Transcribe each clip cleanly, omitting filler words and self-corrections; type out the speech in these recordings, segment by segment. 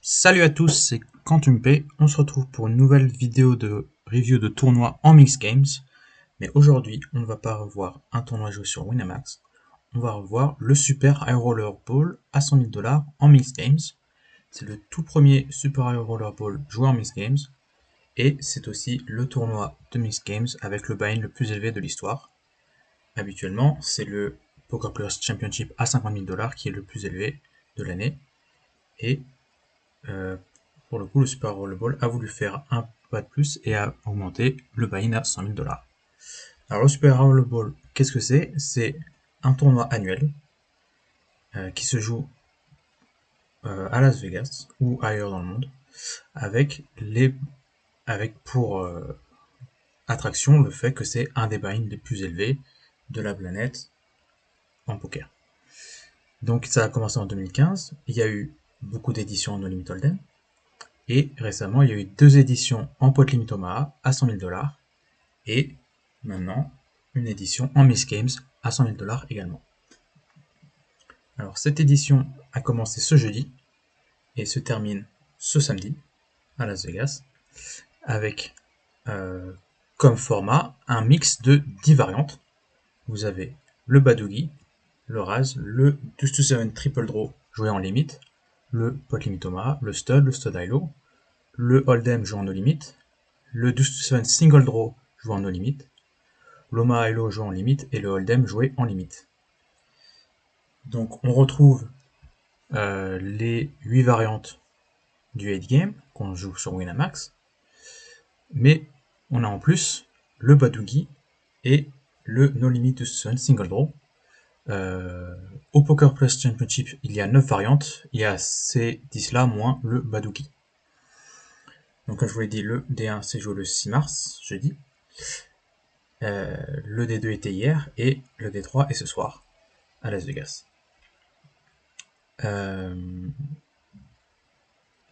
Salut à tous, c'est Quantum P. On se retrouve pour une nouvelle vidéo de review de tournoi en Mixed Games. Mais aujourd'hui, on ne va pas revoir un tournoi joué sur Winamax. On va revoir le Super High Roller Ball à 100 000 $ en Mixed Games. C'est le tout premier Super High Roller Ball joué en Mixed Games. Et c'est aussi le tournoi de Mixed Games avec le buy-in le plus élevé de l'histoire. Habituellement, c'est le Poker Players Championship à 50 000 $ qui est le plus élevé de l'année. Et pour le coup, le Super Rollerball a voulu faire un pas de plus et a augmenté le buy-in à 100 000 $. Alors le Super Rollerball, qu'est-ce que c'est? C'est un tournoi annuel qui se joue à Las Vegas ou ailleurs dans le monde, avec pour attraction le fait que c'est un des buy-in les plus élevés de la planète en poker. Donc ça a commencé en 2015, il y a eu beaucoup d'éditions en No Limit Hold'em, et récemment il y a eu 2 éditions en Pot Limit Omaha à 100 000 $, et maintenant une édition en Mixed Games à 100 000 $ également. Alors cette édition a commencé ce jeudi et se termine ce samedi à Las Vegas avec comme format un mix de 10 variantes. Vous avez le Badoogie, le Raz, le 12-7 Triple Draw joué en limite, le Pot Limit Omaha, le Stud High-Low, le Hold'em joué en no limit, le 12-7 Single Draw joué en no limit, l'Omaha High-Low joué en limite et le Hold'em joué en limite. Donc on retrouve les 8 variantes du 8 game qu'on joue sur Winamax, mais on a en plus le Badoogie et le No Limit to Sun Single Draw. Au Poker Plus Championship, il y a 9 variantes, il y a ces 10-là moins le Badoogie. Donc comme je vous l'ai dit, le D1 s'est joué le 6 mars, jeudi. Le D2 était hier et le D3 est ce soir à Las Vegas.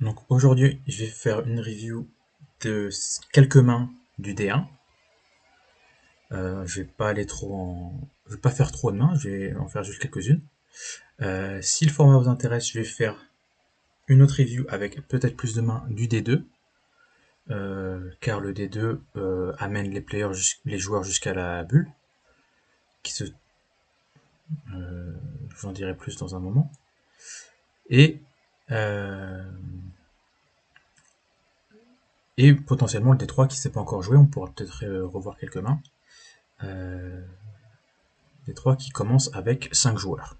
Donc aujourd'hui, je vais faire une review de quelques mains du D1. Je vais pas faire trop de mains, je vais en faire juste quelques-unes. Si le format vous intéresse, je vais faire une autre review avec peut-être plus de mains du D2, car le D2 amène les joueurs jusqu'à la bulle, je vous en dirai plus dans un moment. Et potentiellement le D3 qui ne s'est pas encore joué, on pourra peut-être revoir quelques mains. D3 qui commence avec 5 joueurs.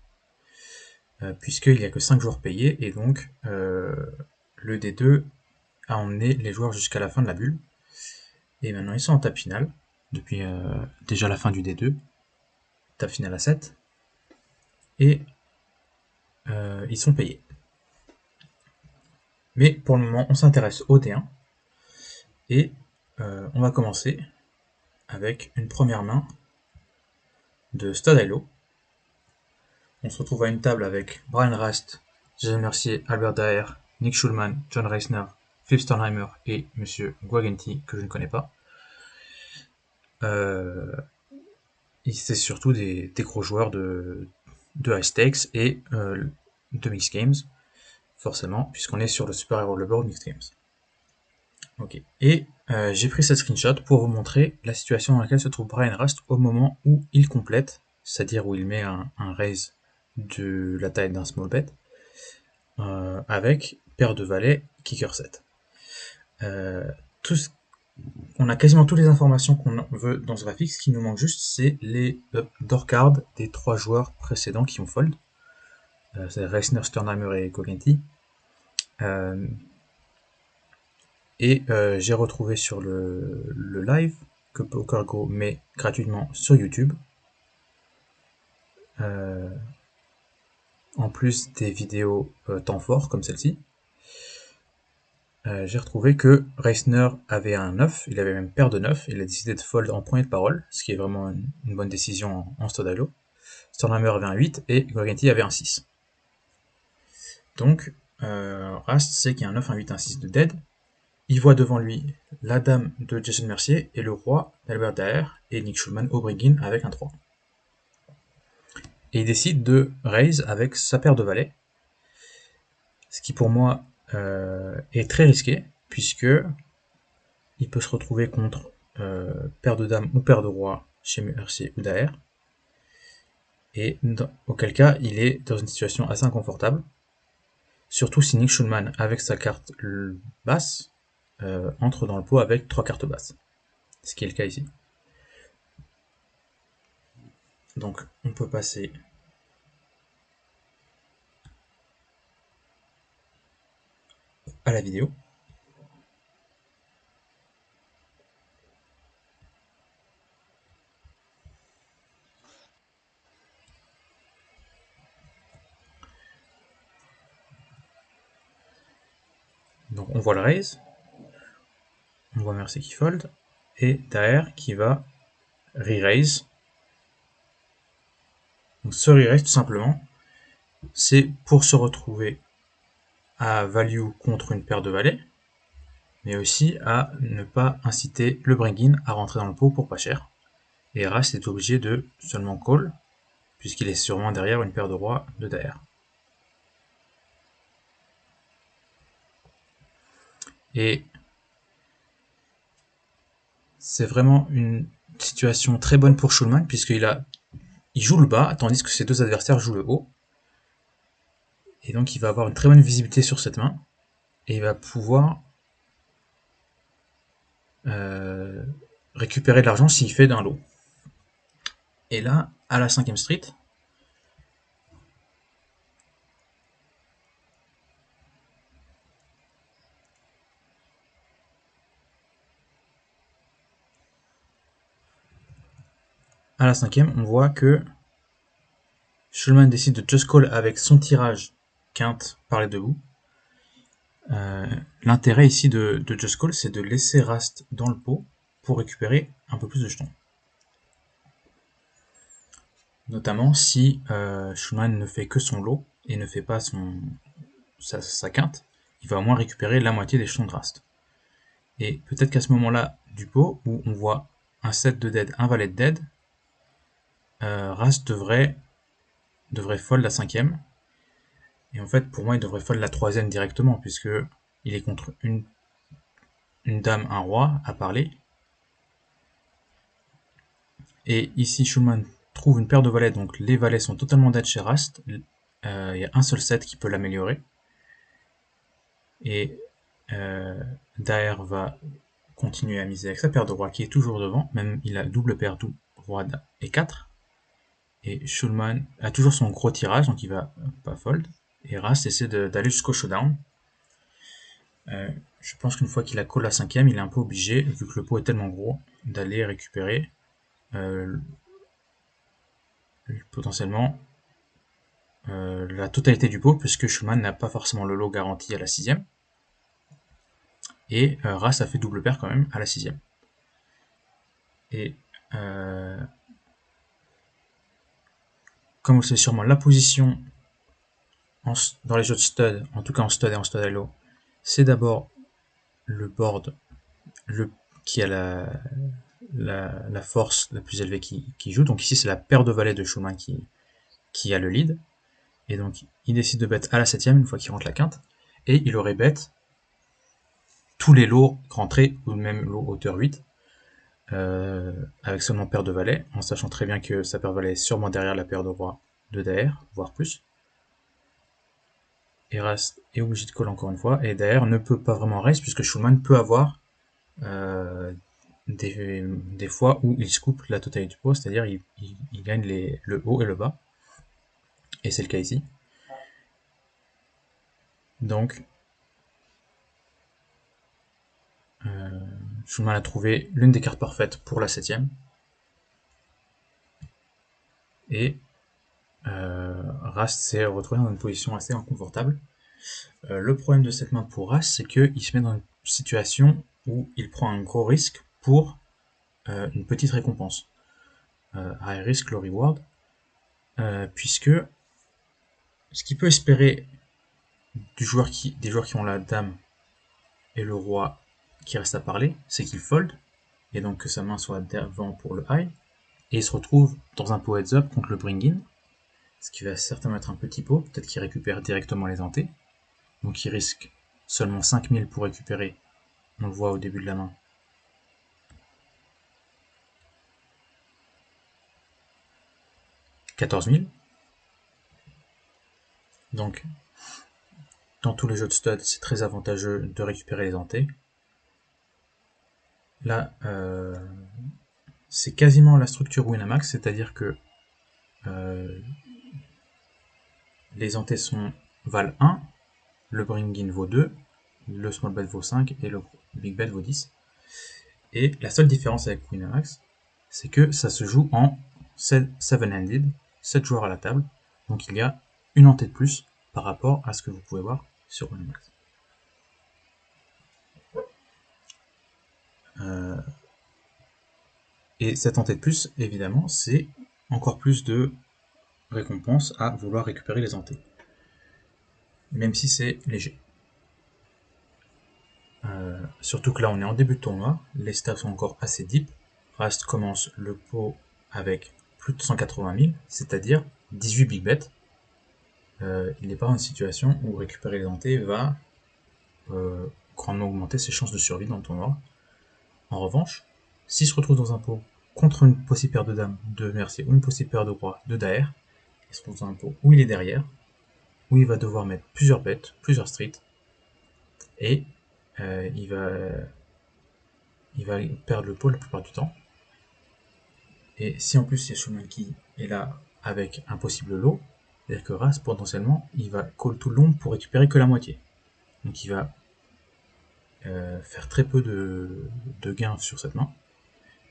Puisqu'il n'y a que 5 joueurs payés, et donc le D2 a emmené les joueurs jusqu'à la fin de la bulle. Et maintenant ils sont en table finale, depuis déjà la fin du D2, table finale à 7, et ils sont payés. Mais pour le moment, on s'intéresse au D1, et on va commencer avec une première main de Stud High-Low. On se retrouve à une table avec Brian Rast, Jason Mercier, Albert Daher, Nick Schulman, John Reisner, Phil Sternheimer et Monsieur Guagenti, que je ne connais pas. C'est surtout des gros joueurs de high stakes et de mixed games, forcément, puisqu'on est sur le Super High Roller Board Mixed Games. Ok. Et j'ai pris cette screenshot pour vous montrer la situation dans laquelle se trouve Brian Rast au moment où il complète, c'est-à-dire où il met un raise de la taille d'un small bet, avec paire de valets, kicker 7. On a quasiment toutes les informations qu'on veut dans ce graphique. Ce qui nous manque juste, c'est les door cards des 3 joueurs précédents qui ont fold. C'est Reisner, Sternheimer et Guagenti. J'ai retrouvé sur le live que PokerGo met gratuitement sur YouTube. En plus des vidéos temps fort comme celle-ci. J'ai retrouvé que Reisner avait un 9, il avait même paire de 9, il a décidé de fold en premier de parole, ce qui est vraiment une bonne décision en Stud High-Low. Sternheimer avait un 8 et Guagenti avait un 6. Donc, Rast sait qu'il y a un 9, un 8, un 6 de dead. Il voit devant lui la dame de Jason Mercier et le roi d'Albert Daher et Nick Schulman au bring-in avec un 3. Et il décide de raise avec sa paire de valets, ce qui pour moi est très risqué, puisque il peut se retrouver contre paire de dames ou paire de rois chez Mercier ou Daher, et auquel cas il est dans une situation assez inconfortable, surtout si Nick Schulman, avec sa carte basse, entre dans le pot avec 3 cartes basses, ce qui est le cas ici. Donc on peut passer à la vidéo. Donc on voit le raise, on voit Mercier qui fold, et Daher qui va re-raise. Donc ce re-raise, tout simplement, c'est pour se retrouver à value contre une paire de valets, mais aussi à ne pas inciter le bring-in à rentrer dans le pot pour pas cher. Et Ras est obligé de seulement call, puisqu'il est sûrement derrière une paire de rois de Daher. Et c'est vraiment une situation très bonne pour Schulman, puisqu'il joue le bas, tandis que ses deux adversaires jouent le haut. Et donc il va avoir une très bonne visibilité sur cette main, et il va pouvoir récupérer de l'argent s'il fait d'un lot. Et là, à la 5ème street, on voit que Schulman décide de just call avec son tirage quinte par les deux bouts. L'intérêt ici de just call, c'est de laisser Rast dans le pot pour récupérer un peu plus de jetons. Notamment si Schulman ne fait que son lot et ne fait pas sa quinte, il va au moins récupérer la moitié des jetons de Rast. Et peut-être qu'à ce moment-là du pot, où on voit un set de dead, un valet de dead, Rast devrait fold la 5ème. Et en fait, pour moi, il devrait fold la 3ème directement, puisque il est contre une dame, un roi à parler. Et ici, Schulman trouve une paire de valets, donc les valets sont totalement dead chez Rast. Il y a un seul set qui peut l'améliorer. Et Daher va continuer à miser avec sa paire de rois qui est toujours devant, même il a double paire, roi et 4. Et Schulman a toujours son gros tirage, donc il va pas fold. Et Rast essaie d'aller jusqu'au showdown. Je pense qu'une fois qu'il a call la 5ème, il est un peu obligé, vu que le pot est tellement gros, d'aller récupérer potentiellement la totalité du pot, puisque Schulman n'a pas forcément le lot garanti à la 6ème. Et Rast a fait double paire quand même à la 6ème. Et comme vous le savez sûrement, la position dans les jeux de stud, en tout cas en stud et en stud allo, c'est d'abord le board qui a la force la plus élevée qui joue. Donc ici, c'est la paire de valets de Schulman qui a le lead. Et donc, il décide de bet à la 7ème, une fois qu'il rentre la quinte. Et il aurait bet tous les lots rentrés, ou même lot hauteur 8, avec seulement paire de valets, en sachant très bien que sa paire de valets est sûrement derrière la paire de rois de Daher, voire plus. Et Rast est obligé de call encore une fois, et Daher ne peut pas vraiment raise, puisque Schulman peut avoir des fois où il scoop la totalité du pot, c'est-à-dire il gagne le haut et le bas, et c'est le cas ici. Donc Schulman a trouvé l'une des cartes parfaites pour la 7ème, et Rast s'est retrouvé dans une position assez inconfortable. Le problème de cette main pour Rast, c'est qu'il se met dans une situation où il prend un gros risque pour une petite récompense. High risk, low reward, puisque ce qu'il peut espérer des joueurs qui ont la dame et le roi qui reste à parler, c'est qu'il fold, et donc que sa main soit devant pour le high, et il se retrouve dans un pot heads up contre le bring-in, ce qui va certainement être un petit pot, peut-être qu'il récupère directement les antés, donc il risque seulement 5000 pour récupérer, on le voit au début de la main, 14 000. Donc, dans tous les jeux de stud, c'est très avantageux de récupérer les ante. Là, c'est quasiment la structure Winamax, c'est-à-dire que les ante valent 1, le bring-in vaut 2, le small bet vaut 5 et le big bet vaut 10. Et la seule différence avec Winamax, c'est que ça se joue en 7-handed, 7 joueurs à la table, donc il y a une ante de plus par rapport à ce que vous pouvez voir sur Winamax. Et cette ante de plus, évidemment, c'est encore plus de récompense à vouloir récupérer les ante, même si c'est léger. Surtout que là on est en début de tournoi, les stakes sont encore assez deep. Rast commence le pot avec plus de 180 000, c'est-à-dire 18 big bets. Il n'est pas dans une situation où récupérer les ante va grandement augmenter ses chances de survie dans le tournoi. En revanche, s'il se retrouve dans un pot contre une possible paire de dames, de merci, ou une possible paire de rois, de daer, il se retrouve dans un pot où il est derrière, où il va devoir mettre plusieurs bêtes, plusieurs streets, et il va perdre le pot la plupart du temps. Et si en plus il y a Shulman qui est là avec un possible lot, c'est-à-dire que Ras potentiellement il va call tout le long pour récupérer que la moitié. Donc il va faire très peu de gains sur cette main.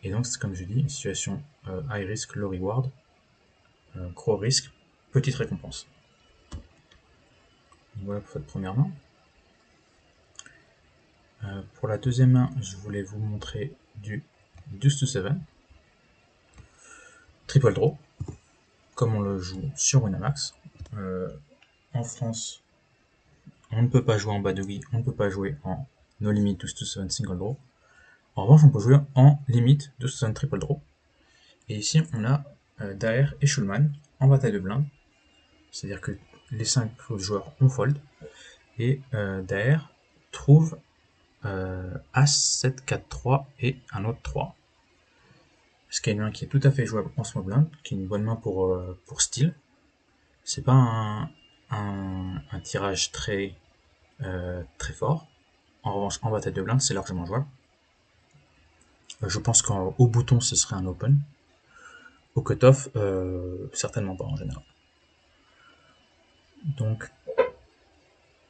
Et donc c'est comme je dis, une situation high risk, low reward, gros risque, petite récompense. Voilà pour cette première main. Pour la deuxième main, je voulais vous montrer du deuce to 7, triple draw, comme on le joue sur Winamax. En France, on ne peut pas jouer en Badogi, on ne peut pas jouer en no limit deuce to 7 single draw. En revanche, on peut jouer en limit deuce to 7 triple draw. Et ici, on a Daer et Shulman en bataille de blinde. C'est-à-dire que les 5 joueurs ont fold. Et Daer trouve As, 7, 4, 3 et un autre 3. Ce qui est une main qui est tout à fait jouable en small blind, qui est une bonne main pour steal. C'est pas un tirage très fort. En revanche, en bataille de blinde, c'est largement jouable. Je pense qu'au bouton, ce serait un open. Au cutoff, certainement pas en général. Donc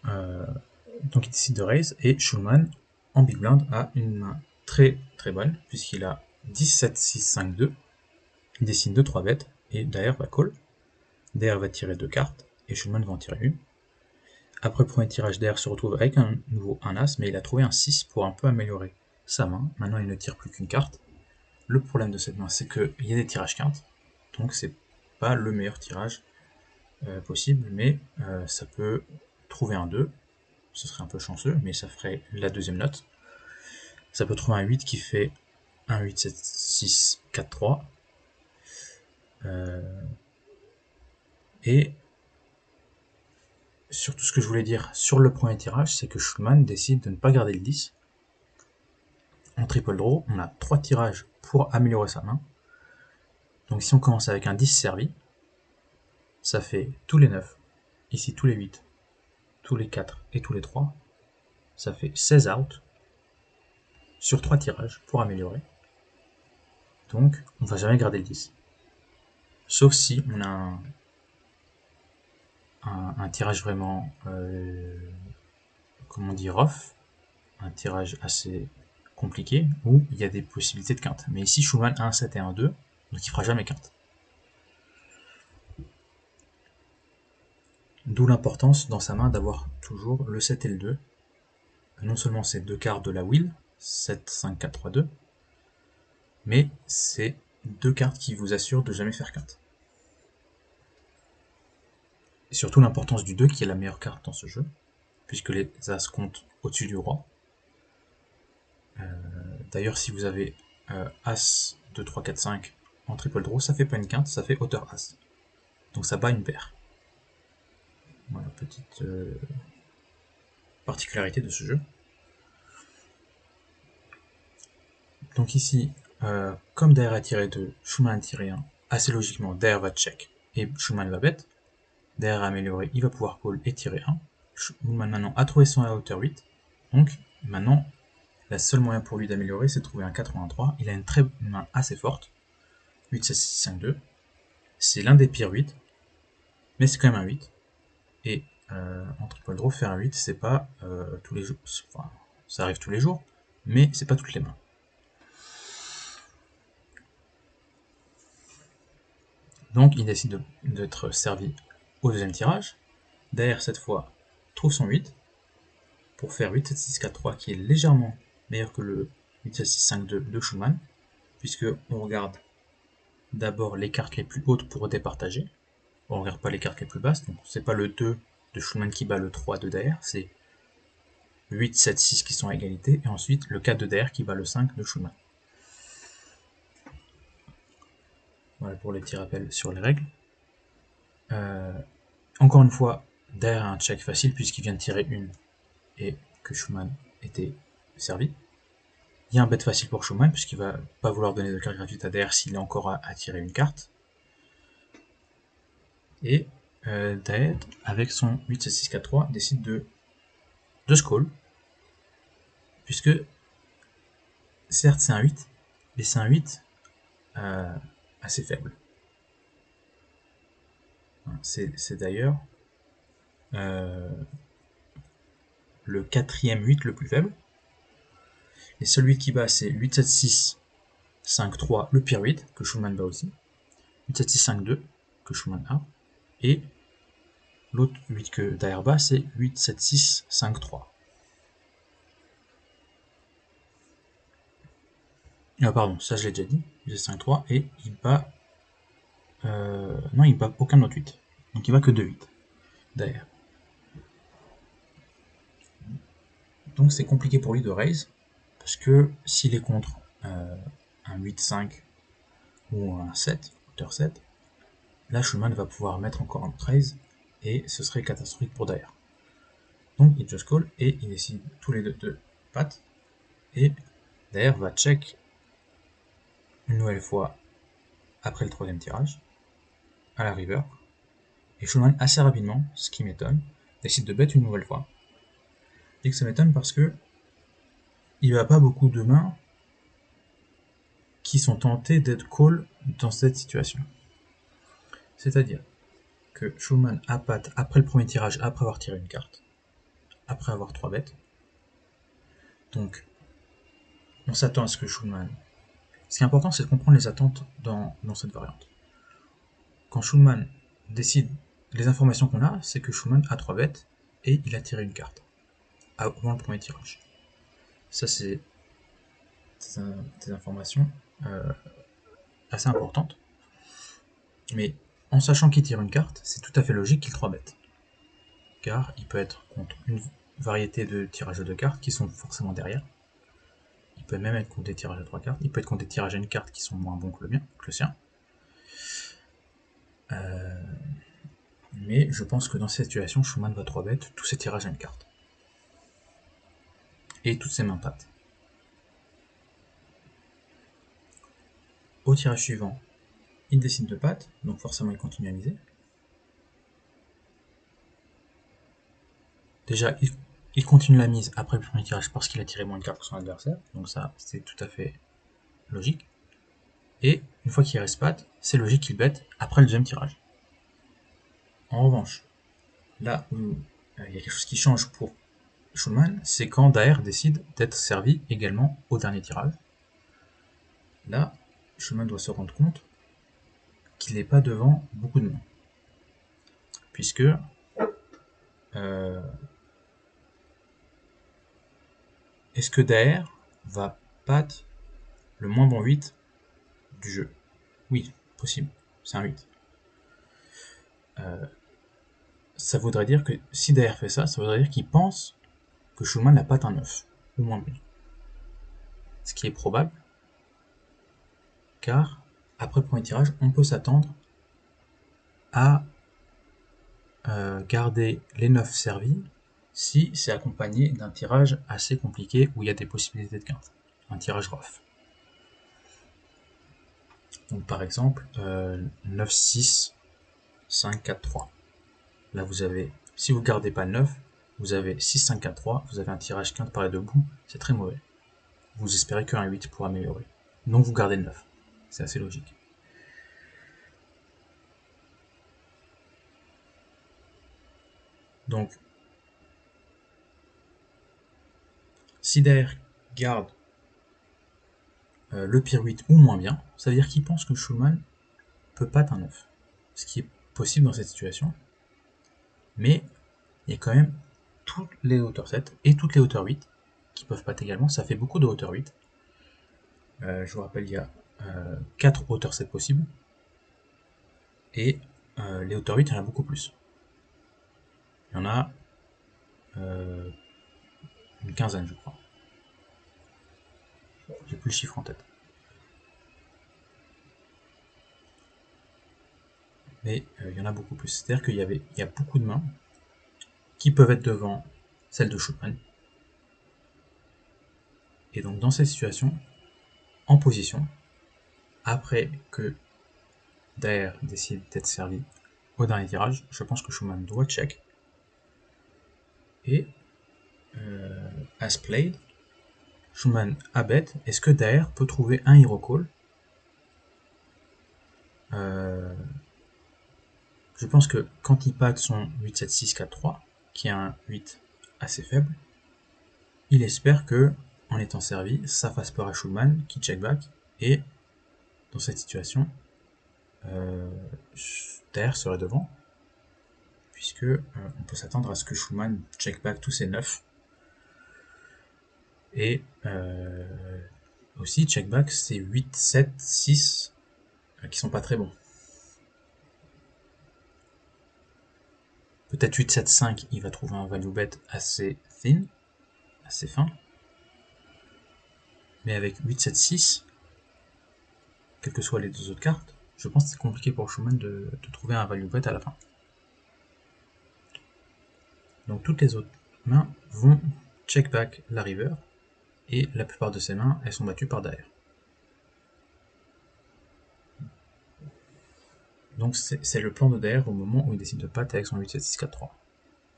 il décide de raise et Shulman, en big blind, a une main très très bonne, puisqu'il a 10, 7, 6, 5, 2. Il dessine 2-3 bêtes, et derrière va call. Derrière va tirer 2 cartes, et Shulman va en tirer une. Après le premier tirage, derrière se retrouve avec un nouveau 1 As, mais il a trouvé un 6 pour un peu améliorer sa main. Maintenant il ne tire plus qu'une carte. Le problème de cette main, c'est qu'il y a des tirages quintes, donc c'est pas le meilleur tirage possible, mais ça peut trouver un 2, ce serait un peu chanceux, mais ça ferait la deuxième note. Ça peut trouver un 8 qui fait 1, 8, 7, 6, 4, 3. Et surtout ce que je voulais dire sur le premier tirage, c'est que Shulman décide de ne pas garder le 10. En triple draw, on a 3 tirages pour améliorer sa main. Donc si on commence avec un 10 servi, ça fait tous les 9, ici tous les 8, tous les 4 et tous les 3. Ça fait 16 out sur 3 tirages pour améliorer. Donc on ne va jamais garder le 10. Sauf si on a un tirage vraiment, comment on dit, rough, un tirage assez compliqué, où il y a des possibilités de quinte. Mais ici, Shulman a un 7 et un 2, donc il fera jamais quinte. D'où l'importance dans sa main d'avoir toujours le 7 et le 2. Non seulement c'est 2 cartes de la wheel, 7, 5, 4, 3, 2, mais c'est 2 cartes qui vous assurent de jamais faire quinte. Et surtout l'importance du 2 qui est la meilleure carte dans ce jeu, puisque les As comptent au-dessus du roi. D'ailleurs, si vous avez As, 2, 3, 4, 5 en triple draw, ça fait pas une quinte, ça fait hauteur As. Donc ça bat une paire. Voilà, petite particularité de ce jeu. Donc ici, comme Daer a tiré 2, Schumann a tiré 1, assez logiquement, Daer va check et Schumann va bet. Daer a amélioré, il va pouvoir call et tirer 1. Schumann maintenant a trouvé son à hauteur 8. Donc maintenant, le seul moyen pour lui d'améliorer, c'est de trouver un 83. Il a une main assez forte. 8, 16, 6, 5, 2. C'est l'un des pires 8, mais c'est quand même un 8. Et en triple draw, faire un 8, c'est pas tous les jours. Enfin, ça arrive tous les jours, mais c'est pas toutes les mains. Donc il décide d'être servi au deuxième tirage. Derrière, cette fois, trouve son 8 pour faire 8, 7, 6, 4, 3, qui est légèrement meilleur que le 8, 7, 6, 5, 2 de Schumann, puisque on regarde d'abord les cartes les plus hautes pour départager. On ne regarde pas les cartes les plus basses, donc c'est pas le 2 de Schumann qui bat le 3 de Daer, c'est 8, 7, 6 qui sont à égalité, et ensuite le 4 de Daer qui bat le 5 de Schumann. Voilà pour les petits rappels sur les règles. Encore une fois, Daer a un check facile puisqu'il vient de tirer une et que Schumann était servi. Il y a un bet facile pour Schumann puisqu'il va pas vouloir donner de carte gratuite à Daer s'il est encore à tirer une carte. Et Daer, avec son 8, 7, 6, 4, 3, décide de se call, puisque certes c'est un 8, mais c'est un 8 assez faible. C'est d'ailleurs le quatrième 8 le plus faible. Et celui qui bat, c'est 8, 7, 6, 5, 3, le pire 8, que Schumann bat aussi. 8, 7, 6, 5, 2, que Schumann a. Et l'autre 8 que Daer bat, c'est 8, 7, 6, 5, 3. Pardon, ça je l'ai déjà dit. 8, 5, 3. Et il bat... non, il bat aucun autre 8. Donc il bat que 2 8. Daer. Donc c'est compliqué pour lui de raise, parce que s'il est contre un 8-5 ou un 7, hauteur 7, là Schumann va pouvoir mettre encore un raise, et ce serait catastrophique pour Daer. Donc il just call, et il décide tous les deux de pat, et Daer va check une nouvelle fois après le troisième tirage, à la river, et Schumann assez rapidement, ce qui m'étonne, décide de bet une nouvelle fois. Et que ça m'étonne parce que il n'y a pas beaucoup de mains qui sont tentés d'être call dans cette situation. C'est-à-dire que Schumann a pat après le premier tirage, après avoir tiré une carte, après avoir 3 bêtes. Donc, on s'attend à ce que Schumann... Ce qui est important, c'est de comprendre les attentes dans cette variante. Quand Schumann décide... Les informations qu'on a, c'est que Schumann a 3 bêtes et il a tiré une carte avant le premier tirage. Ça, c'est des informations assez importantes. Mais en sachant qu'il tire une carte, c'est tout à fait logique qu'il 3 bêtes. Car il peut être contre une variété de tirages de cartes qui sont forcément derrière. Il peut même être contre des tirages à 3 cartes. Il peut être contre des tirages à une carte qui sont moins bons que le sien. Mais je pense que dans cette situation, Schumann va 3 bêtes tous ses tirages à une carte. Et toutes ses mains pattes. Au tirage suivant, il décide de patte, donc forcément il continue à miser. Déjà, il continue la mise après le premier tirage parce qu'il a tiré moins de cartes que son adversaire, donc ça c'est tout à fait logique. Et une fois qu'il reste patte, c'est logique qu'il bête après le deuxième tirage. En revanche, là où il y a quelque chose qui change pour Schumann, c'est quand Daer décide d'être servi également au dernier tirage. Là, Schumann doit se rendre compte qu'il n'est pas devant beaucoup de mains. Puisque est-ce que Daer va pat le moins bon 8 du jeu? Oui, possible, c'est un 8. Ça voudrait dire que si Daer fait ça, ça voudrait dire qu'il pense que Schumann n'a pas un 9, ou moins bien. Ce qui est probable, car après le premier tirage, on peut s'attendre à garder les 9 servis si c'est accompagné d'un tirage assez compliqué où il y a des possibilités de quinte, un tirage rough. Donc par exemple, 9, 6, 5, 4, 3. Là vous avez, si vous ne gardez pas le 9, vous avez 6, 5, 4, 3, vous avez un tirage quinte par les deux bouts, c'est très mauvais. Vous espérez qu'un 8 pour améliorer. Donc vous gardez le 9. C'est assez logique. Donc, si Daer garde le pire 8 ou moins bien, ça veut dire qu'il pense que Schulman peut pas un 9. Ce qui est possible dans cette situation. Mais il y a quand même toutes les hauteurs 7 et toutes les hauteurs 8 qui peuvent pas également. Ça fait beaucoup de hauteurs 8. Je vous rappelle, il y a 4 hauteurs 7 possibles. Et les hauteurs 8, il y en a beaucoup plus. Il y en a une quinzaine, je crois. J'ai plus le chiffre en tête. Mais il y en a beaucoup plus. C'est-à-dire qu'il y a beaucoup de mains qui peuvent être devant celle de Schulman. Et donc dans cette situation, en position, après que Daer décide d'être servi au dernier tirage, je pense que Schulman doit check. Et as played, Schulman a bet, est-ce que Daer peut trouver un hero call? Je pense que quand il pack son 8, 7, 6, 4, 3, qui est un 8 assez faible, il espère que, en étant servi, ça fasse peur à Schulman, qui check back, et dans cette situation, Daer serait devant, puisque on peut s'attendre à ce que Schulman check back tous ses 9, et aussi check back ses 8, 7, 6, qui sont pas très bons. Peut-être 8, 7, 5, il va trouver un value bet assez thin, assez fin. Mais avec 8, 7, 6, quelles que soient les deux autres cartes, je pense que c'est compliqué pour Schulman de trouver un value bet à la fin. Donc toutes les autres mains vont check back la river, et la plupart de ces mains, elles sont battues par Daer. Donc c'est le plan de Daer au moment où il décide de patte avec son 8, 7, 6, 4, 3.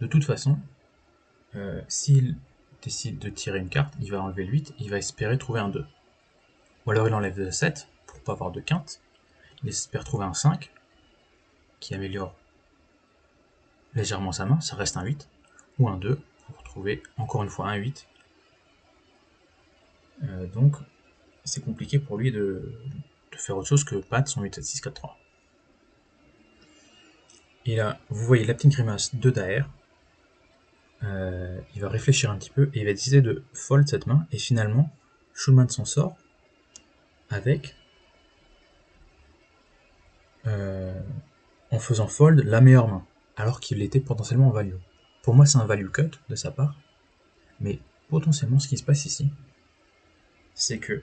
De toute façon, s'il décide de tirer une carte, il va enlever le 8, il va espérer trouver un 2. Ou alors il enlève le 7 pour pas avoir de quinte, il espère trouver un 5 qui améliore légèrement sa main, ça reste un 8, ou un 2 pour trouver encore une fois un 8. Donc c'est compliqué pour lui de faire autre chose que patte son 8, 7, 6, 4, 3. Et là, vous voyez la petite grimace de Daer. Il va réfléchir un petit peu et il va décider de fold cette main. Et finalement, Schulman s'en sort avec, en faisant fold la meilleure main, alors qu'il était potentiellement en value. Pour moi, c'est un value cut de sa part. Mais potentiellement, ce qui se passe ici, c'est que,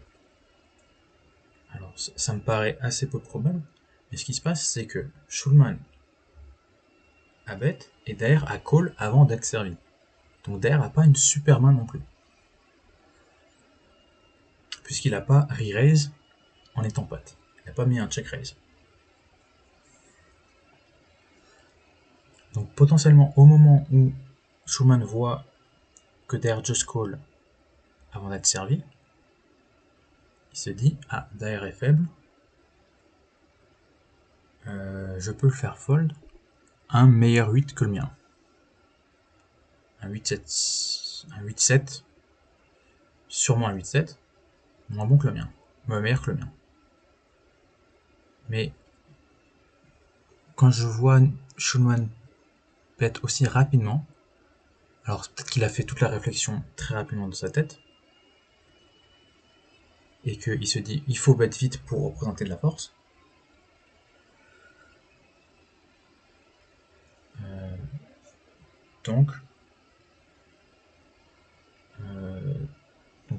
alors ça me paraît assez peu probable, mais ce qui se passe, c'est que Schulman a bet et Daer a call avant d'être servi. Donc Daer n'a pas une super main non plus. Puisqu'il n'a pas re-raise en étant patte. Il n'a pas mis un check raise. Donc potentiellement au moment où Schulman voit que Daer just call avant d'être servi, il se dit ah Daer est faible, je peux le faire fold un meilleur 8 que le mien. Un 8-7, sûrement un 8-7, moins bon que le mien, meilleur que le mien. Mais quand je vois Schulman bet aussi rapidement, alors peut-être qu'il a fait toute la réflexion très rapidement dans sa tête, et qu'il se dit il faut bet vite pour représenter de la force. Donc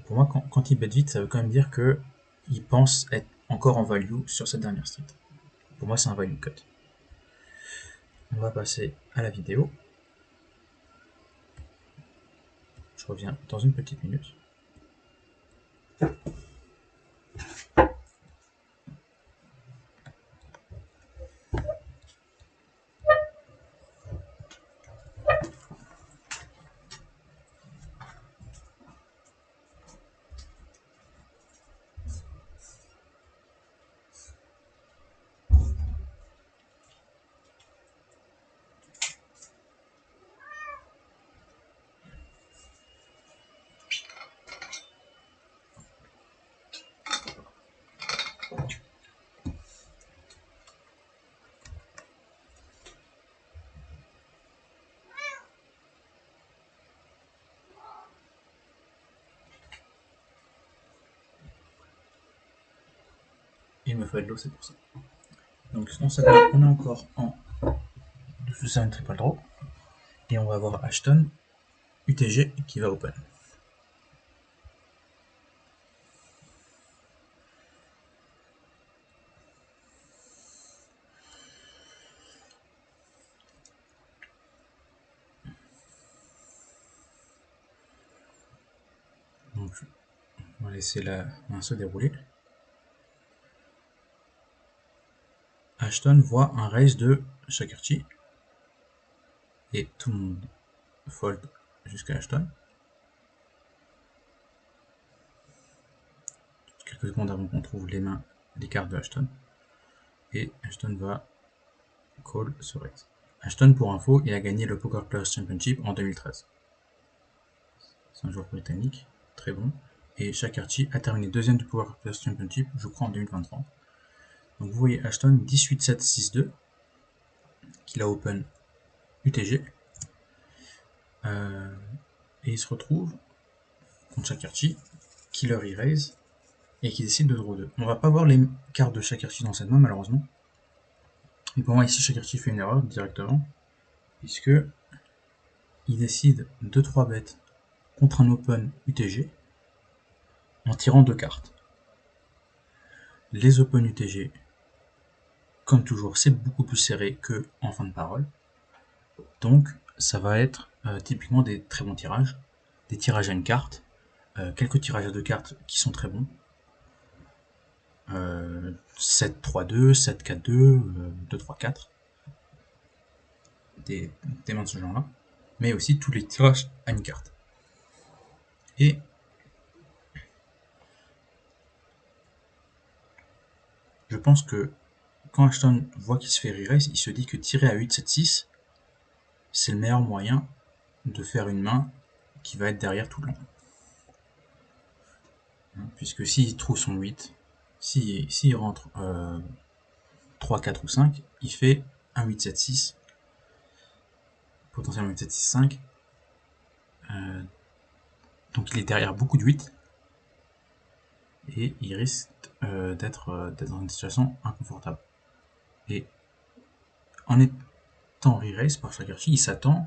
pour moi, quand il bet vite, ça veut quand même dire qu'il pense être encore en value sur cette dernière street. Pour moi, c'est un value cut. On va passer à la vidéo. Je reviens dans une petite minute. Il me faut de l'eau, c'est pour ça. Donc on est encore en sous un triple draw. Et on va avoir Ashton, UTG qui va open. Donc on va laisser la main se dérouler. Ashton voit un raise de Shakerchi. Et tout le monde fold jusqu'à Ashton. Quelques secondes avant qu'on trouve les cartes de Ashton. Et Ashton va call ce raise. Ashton, pour info, il a gagné le Poker Players Championship en 2013. C'est un joueur britannique, très bon. Et Shakerchi a terminé deuxième du Poker Players Championship, je crois, en 2023. Donc vous voyez Ashton 18-7-6-2, qu'il a open UTG. Et il se retrouve contre Shakerchi, qui leur e-raise, et qui décide de draw 2. On va pas voir les cartes de Shakerchi dans cette main, malheureusement. Et pour moi, ici, Shakerchi fait une erreur directement, puisque il décide de 3 bêtes contre un open UTG en tirant 2 cartes. Les open UTG, comme toujours, c'est beaucoup plus serré que en fin de parole. Donc, ça va être typiquement des très bons tirages, des tirages à une carte, quelques tirages à 2 cartes qui sont très bons. 7-3-2, 7-4-2, 2-3-4. Des mains de ce genre-là. Mais aussi tous les tirages à une carte. Et je pense que quand Ashton voit qu'il se fait re-raise, il se dit que tirer à 8-7-6, c'est le meilleur moyen de faire une main qui va être derrière tout le long. Puisque s'il trouve son 8, s'il rentre 3, 4 ou 5, il fait un 8, 7, 6, potentiellement 8, 7, 6, 5. Donc il est derrière beaucoup de 8, et il risque d'être dans une situation inconfortable. Et en étant re-raise par Shakerchi, il s'attend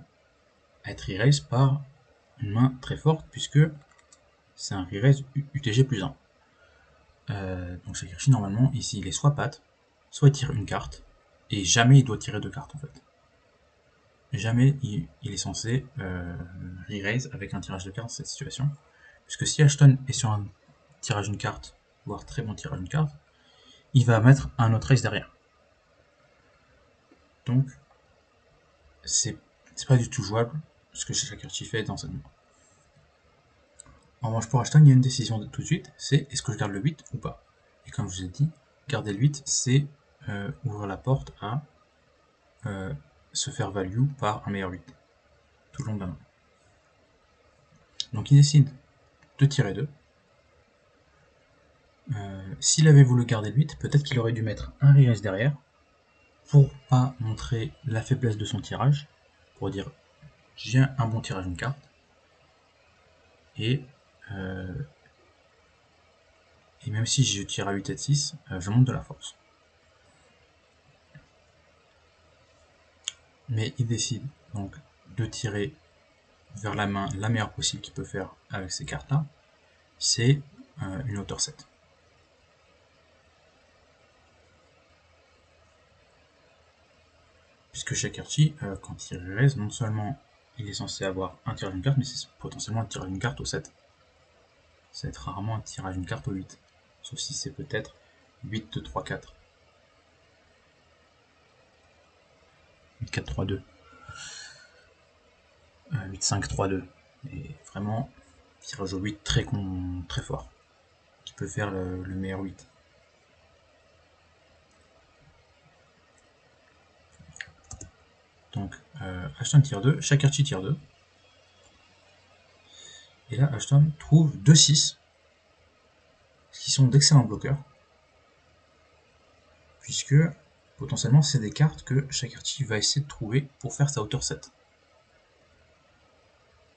à être re-raise par une main très forte, puisque c'est un re-raise UTG plus 1. Donc Shakerchi, normalement, ici, il est soit patte, soit il tire une carte, et jamais il doit tirer 2 cartes en fait. Jamais il est censé re-raise avec un tirage de cartes dans cette situation. Puisque si Ashton est sur un tirage d'une carte, voire très bon tirage d'une carte, il va mettre un autre raise derrière. Donc, c'est pas du tout jouable ce que Shakerchi fait dans cette main. En revanche, pour Ashton, il y a une décision tout de suite, c'est est-ce que je garde le 8 ou pas. Et comme je vous ai dit, garder le 8, c'est ouvrir la porte à se faire value par un meilleur 8, tout le long de la main. Donc il décide de tirer 2. S'il avait voulu garder le 8, peut-être qu'il aurait dû mettre un re-raise derrière, pour pas montrer la faiblesse de son tirage, pour dire j'ai un bon tirage d'une carte, et même si je tire à 8 et 6, je monte de la force. Mais il décide donc de tirer vers la main la meilleure possible qu'il peut faire avec ces cartes-là, c'est une hauteur 7. Puisque Shakerchi, quand il raise, non seulement il est censé avoir un tirage d'une carte, mais c'est potentiellement un tirage d'une carte au 7. Ça va être rarement un tirage d'une carte au 8. Sauf si c'est peut-être 8, 2, 3, 4. 8, 4, 3, 2. 8, 5, 3, 2. Et vraiment, tirage au 8 très fort. Qui peut faire le meilleur 8. Donc, Ashton tire 2, Shakerchi tire 2. Et là, Ashton trouve 2, 6, qui sont d'excellents bloqueurs, puisque potentiellement c'est des cartes que Shakerchi va essayer de trouver pour faire sa hauteur 7.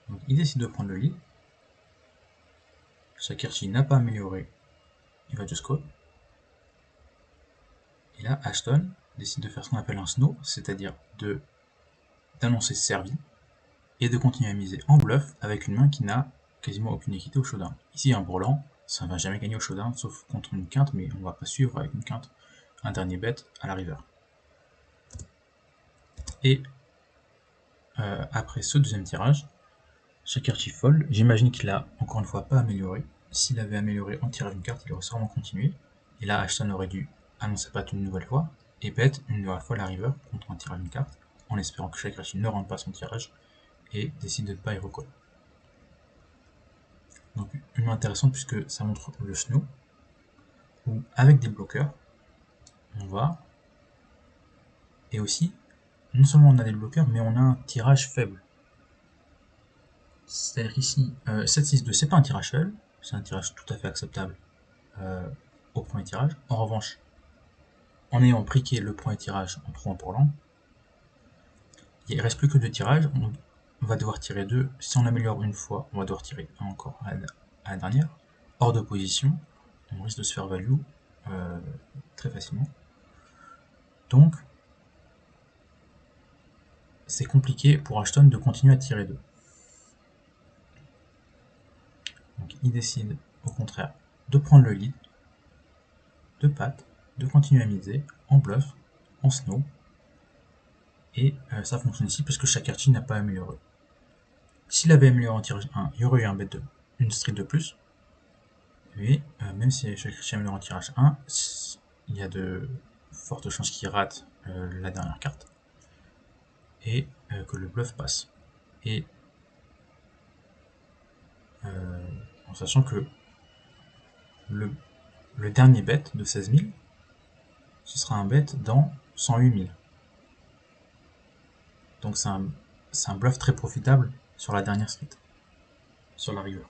Donc il décide de prendre le lead. Shakerchi n'a pas amélioré, il va just call. Et là, Ashton décide de faire ce qu'on appelle un snow, c'est-à-dire d'annoncer servi, et de continuer à miser en bluff avec une main qui n'a quasiment aucune équité au showdown. Ici, un bourrelant, ça ne va jamais gagner au showdown, sauf contre une quinte, mais on ne va pas suivre avec une quinte un dernier bet à la river. Et après ce deuxième tirage, Shakerchi fold, j'imagine qu'il a encore une fois pas amélioré. S'il avait amélioré en tirage d'une carte, il aurait sûrement continué. Et là, Ashton aurait dû annoncer pat une nouvelle fois, et bet une nouvelle fois la river contre un tirage d'une carte, en espérant que Shakerchi ne rentre pas son tirage, et décide de ne pas y recall. Donc une main intéressante puisque ça montre le snow, où avec des bloqueurs, on va, et aussi, non seulement on a des bloqueurs, mais on a un tirage faible. C'est-à-dire ici, 7-6-2, c'est pas un tirage faible, c'est un tirage tout à fait acceptable au premier tirage. En revanche, en ayant briqué le premier tirage en trouvant pour l'an, il ne reste plus que 2 tirages, on va devoir tirer 2. Si on améliore une fois, on va devoir tirer 1 encore à la dernière. Hors de position, on risque de se faire value très facilement. Donc, c'est compliqué pour Ashton de continuer à tirer 2. Donc il décide au contraire de prendre le lead, de pat, de continuer à miser en bluff, en snow, et ça fonctionne ici parce que Shakerchi n'a pas amélioré. S'il avait amélioré en tirage 1, il y aurait eu un bet de une street de plus, mais même si Shakerchi améliore en tirage 1, il y a de fortes chances qu'il rate la dernière carte, et que le bluff passe. Et en sachant que le dernier bet de 16 000, ce sera un bet dans 108 000. Donc c'est un bluff très profitable sur la dernière street, sur la river.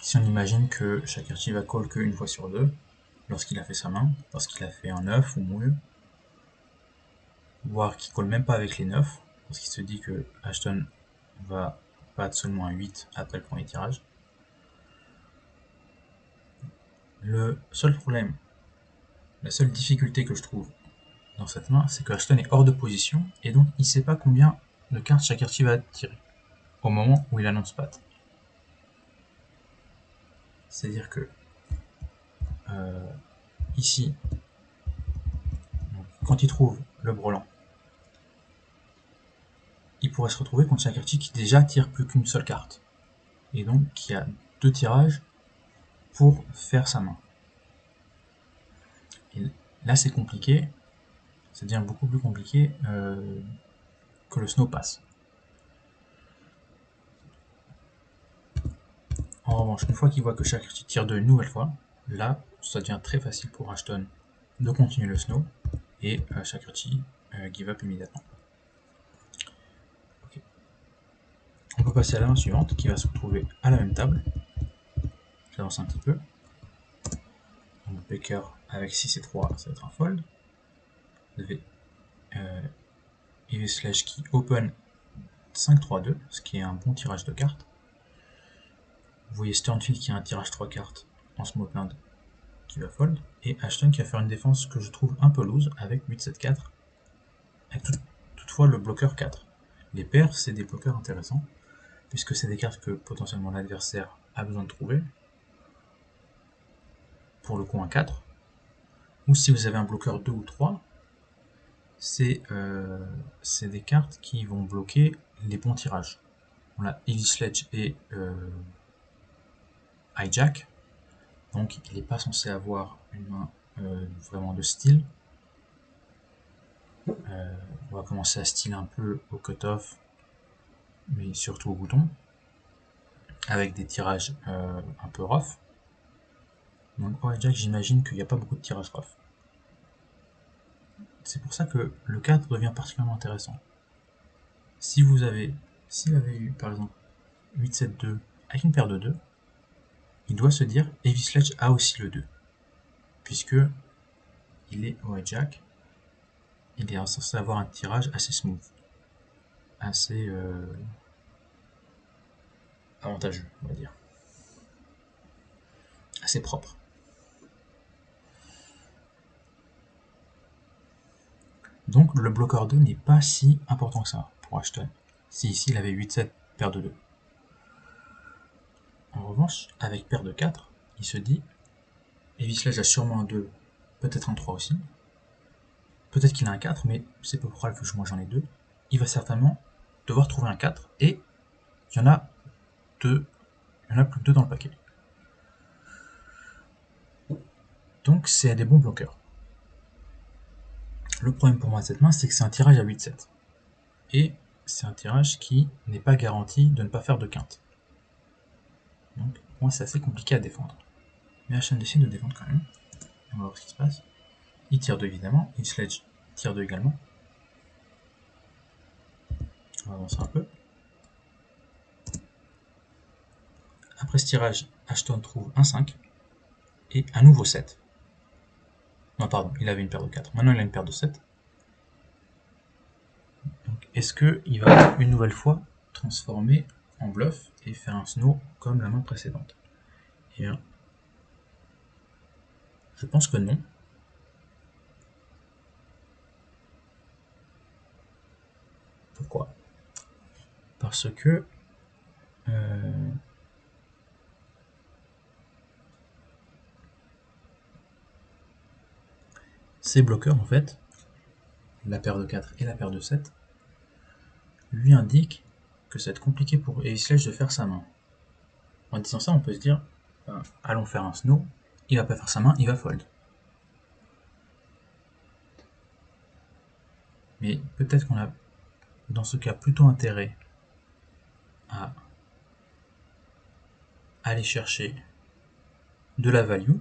Si on imagine que Shakerchi va call qu'une fois sur 2, lorsqu'il a fait sa main, lorsqu'il a fait un 9 ou mieux, voire qu'il call même pas avec les 9, parce qu'il se dit que Ashton va battre seulement un 8 après le premier tirage. Le seul problème, la seule difficulté que je trouve dans cette main, c'est que Ashton est hors de position, et donc il ne sait pas combien de cartes Shakerchi va tirer, au moment où il annonce pat. C'est-à-dire que ici, quand il trouve le brelan, il pourrait se retrouver contre Shakerchi qui déjà tire plus qu'une seule carte, et donc qui a 2 tirages pour faire sa main. Et là c'est compliqué, ça devient beaucoup plus compliqué que le snow pass. En revanche, une fois qu'il voit que Shakerchi tire 2 une nouvelle fois, là ça devient très facile pour Ashton de continuer le snow, et Shakerchi give up immédiatement. Okay. On peut passer à la main suivante qui va se retrouver à la même table. J'avance un petit peu. Donc Baker avec 6 et 3, ça va être un fold. Vous avez Slash qui open 5-3-2, ce qui est un bon tirage de cartes. Vous voyez Sternfield qui a un tirage 3 cartes en small blind qui va fold, et Ashton qui va faire une défense que je trouve un peu loose avec 8-7-4, avec toutefois le bloqueur 4. Les paires, c'est des bloqueurs intéressants, puisque c'est des cartes que potentiellement l'adversaire a besoin de trouver. Pour le coup, un 4. Ou si vous avez un bloqueur 2 ou 3, c'est des cartes qui vont bloquer les bons tirages. On a Heavy Sledge et Hijack, donc il n'est pas censé avoir une main vraiment de style. On va commencer à styler un peu au cut-off, mais surtout au bouton, avec des tirages un peu rough. Donc pour Hijack, j'imagine qu'il n'y a pas beaucoup de tirages rough. C'est pour ça que le cadre devient particulièrement intéressant. S'il avait eu par exemple 8-7-2 avec une paire de 2, il doit se dire Heavy Sledge a aussi le 2, puisque il est au hijack, il est censé avoir un tirage assez smooth, assez avantageux, on va dire, assez propre. Donc le bloqueur 2 n'est pas si important que ça pour Ashton, si ici il avait 8-7, paire de 2. En revanche, avec paire de 4, il se dit Heavy Sledge a sûrement un 2, peut-être un 3 aussi. Peut-être qu'il a un 4, mais c'est peu probable que moi j'en ai 2. Il va certainement devoir trouver un 4, et il y en a 2, il y en a plus que 2 dans le paquet. Donc c'est des bons bloqueurs. Le problème pour moi de cette main, c'est que c'est un tirage à 8-7. Et c'est un tirage qui n'est pas garanti de ne pas faire de quinte. Donc pour moi c'est assez compliqué à défendre. Mais Ashton décide de défendre quand même. On va voir ce qui se passe. Il tire 2 évidemment, il sledge tire 2 également. On va avancer un peu. Après ce tirage, Ashton trouve un 5 et un nouveau 7. Non, pardon, il avait une paire de 4. Maintenant, il a une paire de 7. Donc, est-ce qu'il va une nouvelle fois transformer en bluff et faire un snow comme la main précédente? Et bien, je pense que non. Pourquoi? Parce que ces bloqueurs, en fait, la paire de 4 et la paire de 7, lui indiquent que ça va être compliqué pour Heavy Sledge de faire sa main. En disant ça, on peut se dire, allons faire un snow, il va pas faire sa main, il va fold. Mais peut-être qu'on a, dans ce cas, plutôt intérêt à aller chercher de la value,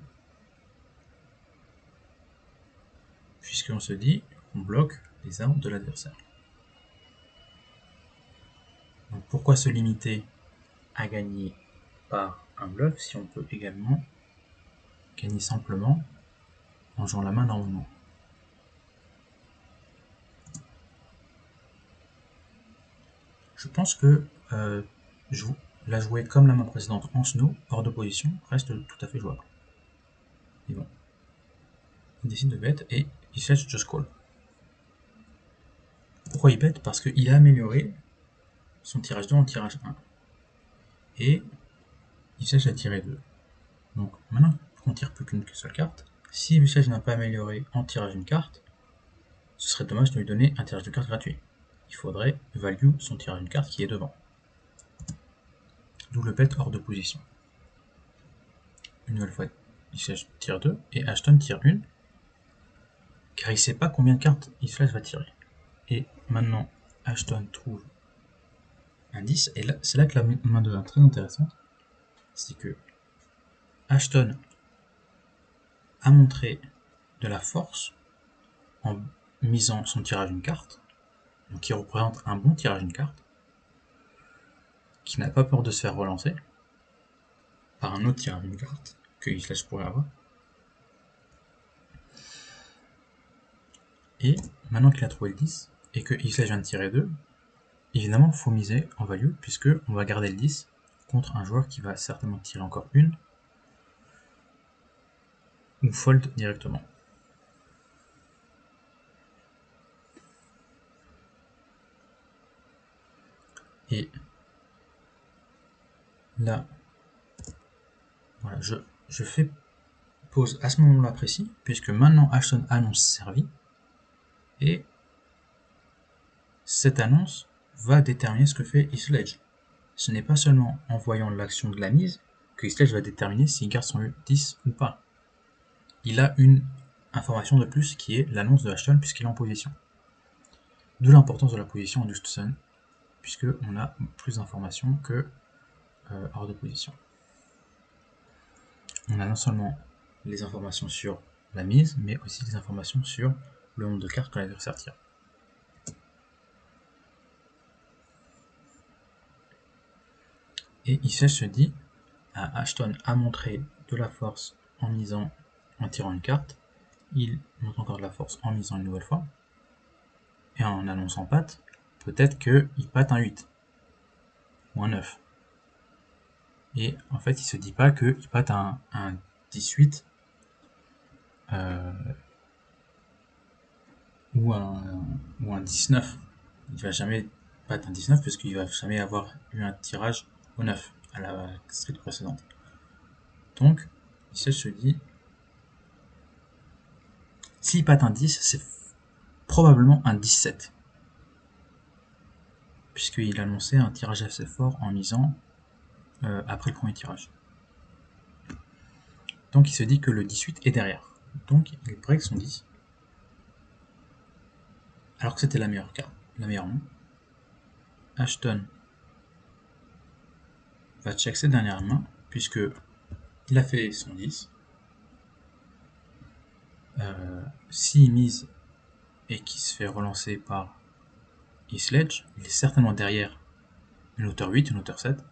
puisqu'on se dit qu'on bloque les armes de l'adversaire. Donc pourquoi se limiter à gagner par un bluff si on peut également gagner simplement en jouant la main normalement? Je pense que la jouer comme la main précédente en snow, hors de position, reste tout à fait jouable. Et bon, il décide de bet et il cherche just call. Pourquoi il bet? Parce qu'il a amélioré son tirage 2 en tirage 1. Et il cherche à tirer 2. Donc maintenant qu'on tire plus qu'une seule carte, si Visage n'a pas amélioré en tirage une carte, ce serait dommage de lui donner un tirage de carte gratuit. Il faudrait value son tirage d'une carte qui est devant. D'où le bet hors de position. Une nouvelle fois, Visage tire 2 et Ashton tire 1, car il ne sait pas combien de cartes Visage va tirer. Et maintenant, Ashton trouve un 10, et là, c'est là que la main devient très intéressante. C'est que Ashton a montré de la force en misant son tirage d'une carte, donc qui représente un bon tirage d'une carte, qui n'a pas peur de se faire relancer par un autre tirage d'une carte que Islash pourrait avoir. Et maintenant qu'il a trouvé le 10 et que Islash vient de tirer 2, évidemment il faut miser en value puisque on va garder le 10 contre un joueur qui va certainement tirer encore une ou fold directement. Et là, voilà, je fais pause à ce moment-là précis, puisque maintenant Ashton annonce servi, et cette annonce va déterminer ce que fait isLedge. Ce n'est pas seulement en voyant l'action de la mise que isLedge va déterminer s'il garde son 10 ou pas. Il a une information de plus qui est l'annonce de Ashton puisqu'il est en position. D'où l'importance de la position en Houston, puisqu'on a plus d'informations que hors de position. On a non seulement les informations sur la mise, mais aussi des informations sur le nombre de cartes que l'adversaire tire. Et ici se dit, Ashton a montré de la force en tirant une carte, il montre encore de la force en misant une nouvelle fois, et en annonçant patte, peut-être qu'il patte un 8, ou un 9. Et en fait, il se dit pas qu'il patte un 18 ou un 19. Il va jamais battre un 19 parce qu'il va jamais avoir eu un tirage au 9 à la street précédente. Donc, ici se dit, s'il patte un 10, c'est probablement un 17. Puisqu'il annonçait un tirage assez fort en misant après le premier tirage. Donc il se dit que le 18 est derrière. Donc il break son 10. Alors que c'était la meilleure carte, la meilleure main. Ashton va check ses dernières mains, puisque il a fait son 10. S'il mise et qu'il se fait relancer par isLedge, il est certainement derrière une hauteur 8, une hauteur 7,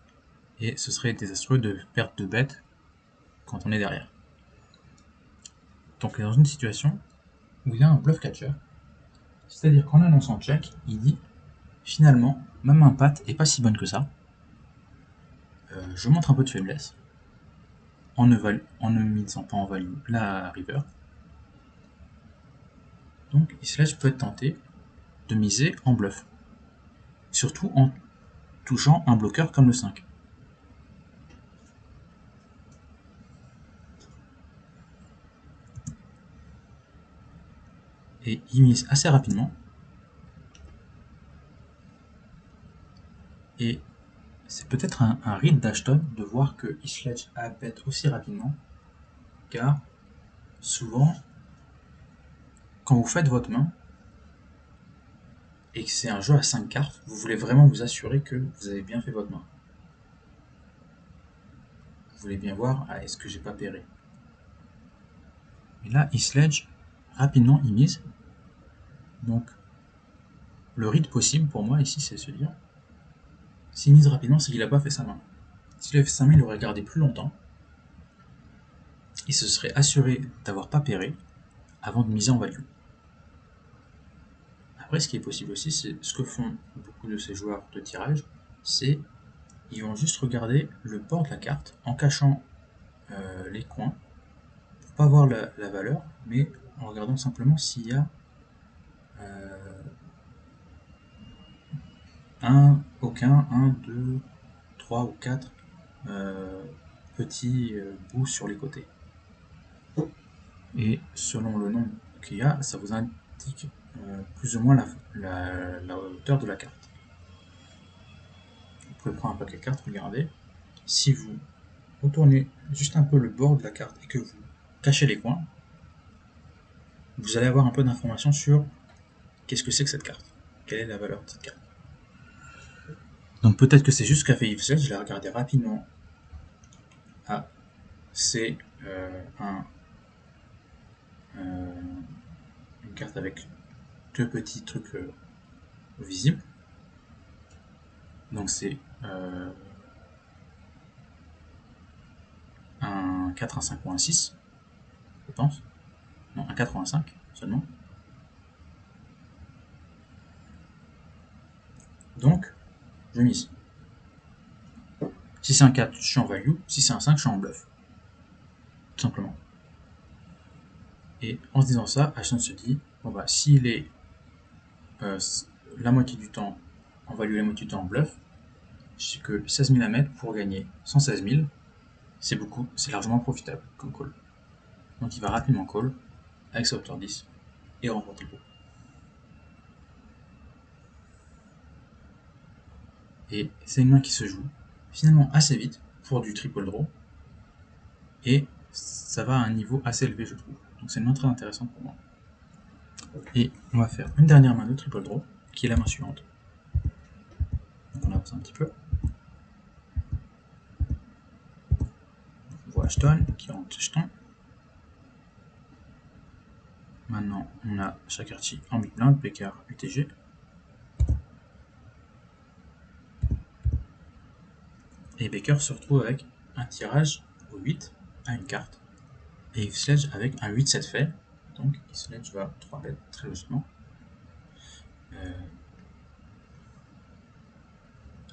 et ce serait désastreux de perdre de bêtes quand on est derrière. Donc il est dans une situation où il y a un bluff catcher, c'est-à-dire qu'en annonçant check, il dit finalement, ma main patte est pas si bonne que ça, je montre un peu de faiblesse, en ne misant pas en value la river. Donc isLedge peut être tenté de miser en bluff, surtout en touchant un bloqueur comme le 5. Et il mise assez rapidement, et c'est peut-être un read d'Ashton de voir que isLedge a bet aussi rapidement, car souvent, quand vous faites votre main, et que c'est un jeu à 5 cartes, vous voulez vraiment vous assurer que vous avez bien fait votre main. Vous voulez bien voir, est-ce que j'ai pas pairé. Et là, isLedge, rapidement, il mise. Donc, le read possible pour moi ici, c'est de se dire, s'il mise rapidement, c'est qu'il n'a pas fait sa main. S'il avait fait sa main, il aurait gardé plus longtemps. Il se serait assuré d'avoir pas pairé avant de miser en value. Après, ce qui est possible aussi, c'est ce que font beaucoup de ces joueurs de tirage, c'est ils vont juste regarder le bord de la carte en cachant les coins pour pas voir la valeur, mais en regardant simplement s'il y a un, 2, 3 ou 4 petits bouts sur les côtés. Et selon le nombre qu'il y a, ça vous indique plus ou moins la hauteur de la carte. Vous pouvez prendre un paquet de cartes, regardez. Si vous retournez juste un peu le bord de la carte et que vous cachez les coins, vous allez avoir un peu d'informations sur qu'est-ce que c'est que cette carte, quelle est la valeur de cette carte. Donc peut-être que c'est juste ce qu'a fait isLedge, je l'ai regardé rapidement. Ah, c'est une carte avec deux petits trucs visibles. Donc c'est un 4, un 5 ou un 6, je pense. Non, un 4 ou un 5 seulement. Donc, je mise. Si c'est un 4, je suis en value. Si c'est un 5, je suis en bluff. Tout simplement. Et en se disant ça, Ashton se dit, bon bah, s'il est la moitié du temps en value, la moitié du temps en bluff, je sais que 16 000 à mettre pour gagner 116 000, c'est beaucoup, c'est largement profitable comme call. Donc il va rapidement call avec sa hauteur 10 et remporter le pot. Et c'est une main qui se joue finalement assez vite pour du triple draw. Et ça va à un niveau assez élevé, je trouve. Donc c'est une main très intéressante pour moi. Et on va faire une dernière main de triple draw, qui est la main suivante. Donc on avance un petit peu. On voit Ashton qui rentre jeton. Maintenant on a Chakrachi en big blind, Becker, UTG. Et Becker se retrouve avec un tirage au 8 à une carte. Et Yves Sledge avec un 8-7 fait. Donc Yves Sledge va 3 bet très logiquement.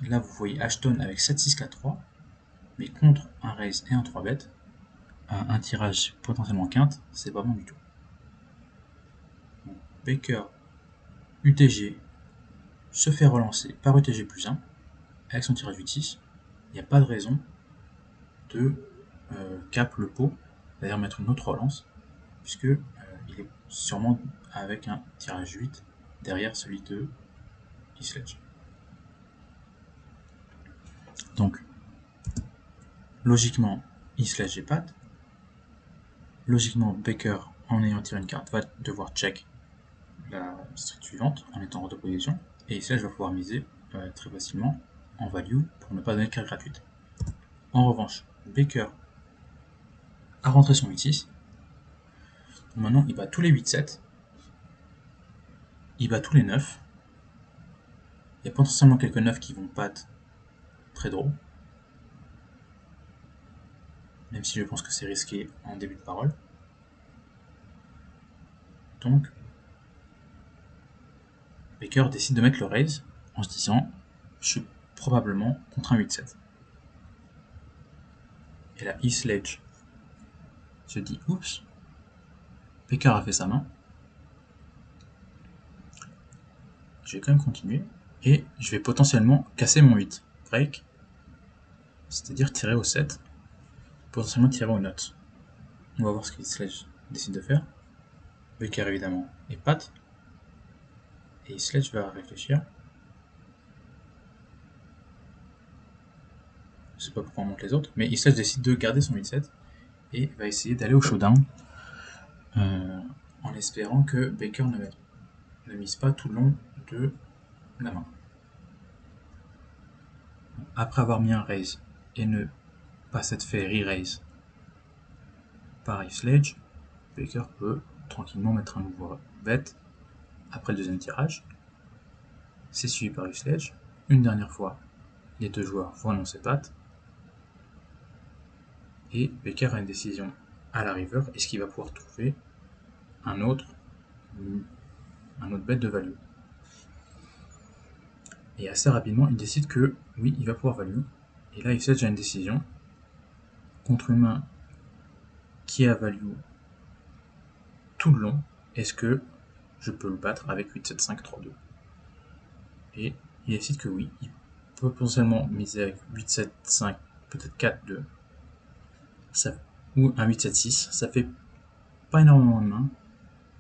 Là vous voyez Ashton avec 7-6-4-3. Mais contre un raise et un 3 bet, un tirage potentiellement quinte, c'est pas bon du tout. Donc, Becker, UTG, se fait relancer par UTG plus 1 avec son tirage 8-6. Il n'y a pas de raison de cap le pot, c'est-à-dire mettre une autre relance, puisque il est sûrement avec un tirage 8 derrière celui de Sledge. Donc, logiquement, Sledge est patte. Logiquement, Becker, en ayant tiré une carte, va devoir check la street suivante en étant hors de position. Et Sledge va pouvoir miser très facilement en value pour ne pas donner de carte gratuite. En revanche, Becker a rentré son 8-6. Maintenant, il bat tous les 8-7. Il bat tous les 9. Il y a potentiellement quelques 9 qui vont patte très drôle. Même si je pense que c'est risqué en début de parole. Donc, Becker décide de mettre le raise en se disant je suis probablement contre un 8-7. Et là, Sledge se dit oups, Becker a fait sa main. Je vais quand même continuer et je vais potentiellement casser mon 8 break, c'est-à-dire tirer au 7, potentiellement tirer aux notes. On va voir ce que Sledge décide de faire. Becker évidemment est patte et Sledge va réfléchir. Je sais pas pourquoi on monte les autres, mais Sledge décide de garder son 8-7 et va essayer d'aller au showdown en espérant que Becker ne mise pas tout le long de la main. Après avoir mis un raise et ne pas s'être fait re-raise par Sledge, Becker peut tranquillement mettre un nouveau bet après le deuxième tirage. C'est suivi par Sledge. Une dernière fois, les deux joueurs vont annoncer patte. Et Becker a une décision à la river. Est-ce qu'il va pouvoir trouver un autre bet de value? Et assez rapidement, il décide que oui, il va pouvoir value. Et là, Sledge a une décision contre une main qui a value tout le long. Est-ce que je peux le battre avec 8-7-5-3-2? Et il décide que oui, il peut potentiellement miser avec 8-7-5, peut-être 4-2, ou un 8-7-6. Ça fait pas énormément de mains,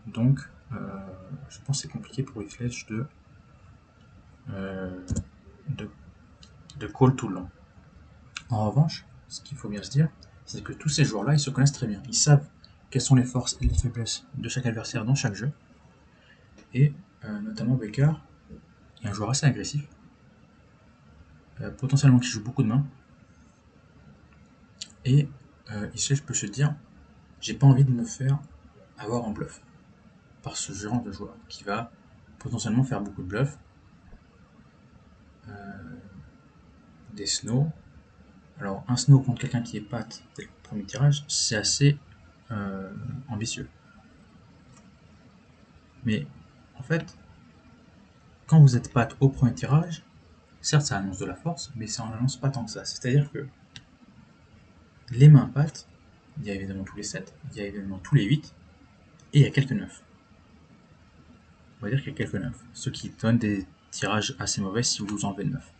donc je pense que c'est compliqué pour Sledge de call tout le long. En revanche, ce qu'il faut bien se dire, c'est que tous ces joueurs-là, ils se connaissent très bien. Ils savent quelles sont les forces et les faiblesses de chaque adversaire dans chaque jeu. Et notamment Becker est un joueur assez agressif, potentiellement qui joue beaucoup de mains. Et Sledge peut se dire, j'ai pas envie de me faire avoir en bluff par ce genre de joueur qui va potentiellement faire beaucoup de bluff, des snows. Alors un snow contre quelqu'un qui est patte dès le premier tirage, c'est assez ambitieux. Mais en fait, quand vous êtes patte au premier tirage, certes ça annonce de la force, mais ça en annonce pas tant que ça. C'est-à-dire que les mains pattes, il y a évidemment tous les 7, il y a évidemment tous les 8, et il y a quelques 9. On va dire qu'il y a quelques 9, ce qui donne des tirages assez mauvais si vous enlevez le 9.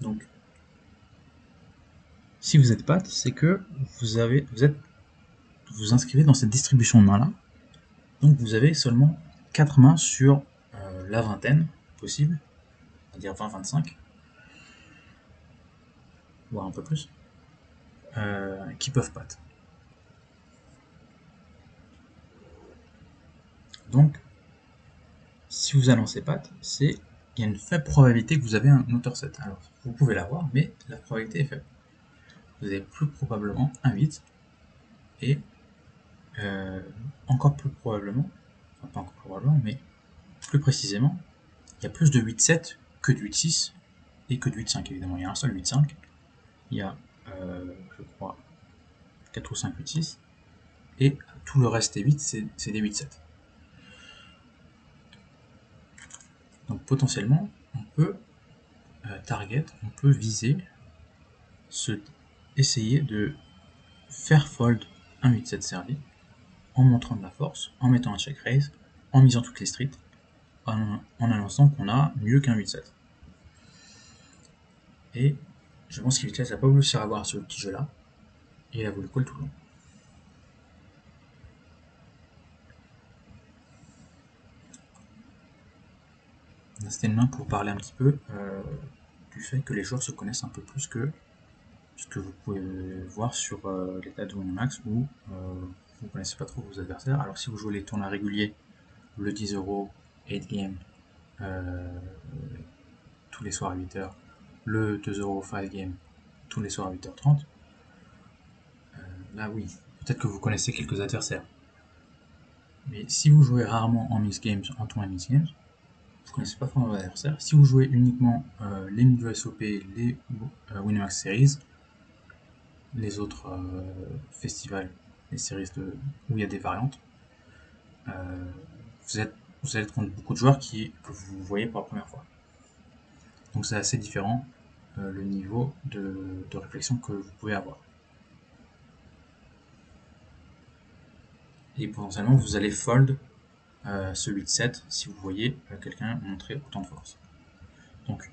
Donc, Si vous êtes patte, c'est que vous inscrivez dans cette distribution de mains-là. Donc vous avez seulement 4 mains sur la vingtaine possible, on va dire 20-25, voire un peu plus, qui peuvent patte. Donc, si vous annoncez patte, il y a une faible probabilité que vous avez un auteur 7. Alors, vous pouvez l'avoir, mais la probabilité est faible. Vous avez plus probablement un 8, et encore plus probablement, enfin pas encore probablement, mais plus précisément, il y a plus de 8-7 que de 8-6 et que de 8-5 évidemment. Il y a un seul 8-5, il y a, je crois, 4 ou 5 8-6, et tout le reste est 8, c'est des 8-7. Donc potentiellement, on peut target, on peut viser, essayer de faire fold un 8-7 servi en montrant de la force, en mettant un check raise, en misant toutes les streets, en annonçant qu'on a mieux qu'un 8-7. Et je pense qu'il n'a pas voulu se faire avoir ce petit jeu-là, et il a voulu call tout le long. C'était une main pour parler un petit peu du fait que les joueurs se connaissent un peu plus que ce que vous pouvez voir sur les tas de Winamax où vous ne connaissez pas trop vos adversaires. Alors si vous jouez les tournois réguliers, le 10€, 8 game, tous les soirs à 8h, le 2€ 5 game, tous les soirs à 8h30, là oui, peut-être que vous connaissez quelques adversaires. Mais si vous jouez rarement en mix games, en tournoi mix games, vous ne connaissez pas vraiment vos adversaires. Si vous jouez uniquement les niveaux SOP, les Winamax Series, les autres festivals, les séries où il y a des variantes, vous allez être contre beaucoup de joueurs que vous voyez pour la première fois. Donc c'est assez différent le niveau de réflexion que vous pouvez avoir. Et potentiellement vous allez fold ce 8-7 si vous voyez quelqu'un montrer autant de force. Donc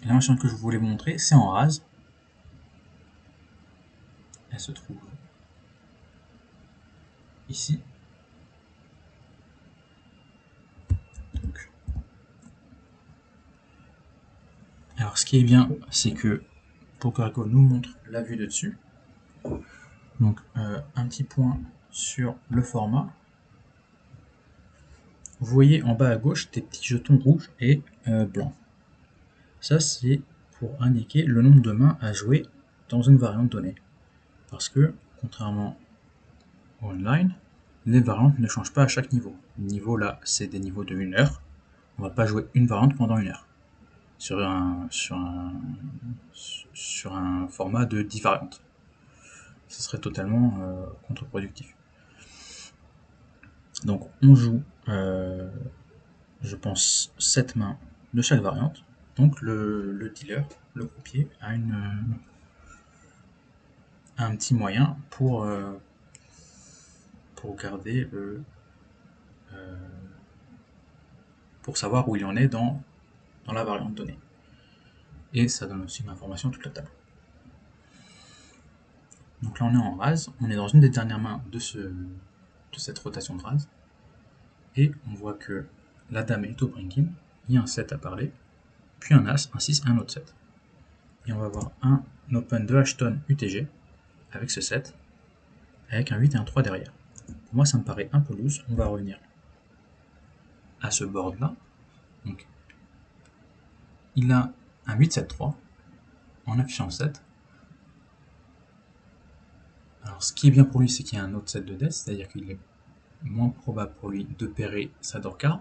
la machine que je voulais vous montrer, c'est en rase. Elle se trouve ici. Donc, alors ce qui est bien, c'est que PokerGo nous montre la vue de dessus. Donc un petit point sur le format. Vous voyez en bas à gauche des petits jetons rouges et blancs. Ça c'est pour indiquer le nombre de mains à jouer dans une variante donnée. Parce que, contrairement au online, les variantes ne changent pas à chaque niveau. Le niveau là, c'est des niveaux de 1 heure. On va pas jouer une variante pendant 1 heure. Sur un format de 10 variantes. Ce serait totalement contre-productif. Donc on joue, je pense, 7 mains de chaque variante. Donc le dealer, le croupier, a un petit moyen pour garder pour savoir où il en est dans la variante donnée. Et ça donne aussi une information à toute la table. Donc là on est en rase, on est dans une des dernières mains de cette rotation de rase, et on voit que la dame est au bring-in, il y a un 7 à parler, puis un as, un 6 et un autre 7. Et on va avoir un open de Ashton UTG avec ce 7, avec un 8 et un 3 derrière. Pour moi ça me paraît un peu loose, on va revenir à ce board là. Donc il a un 8-7-3 en affichant 7. Alors ce qui est bien pour lui, c'est qu'il y a un autre 7 de death, c'est-à-dire qu'il est moins probable pour lui de pairer sa door-card,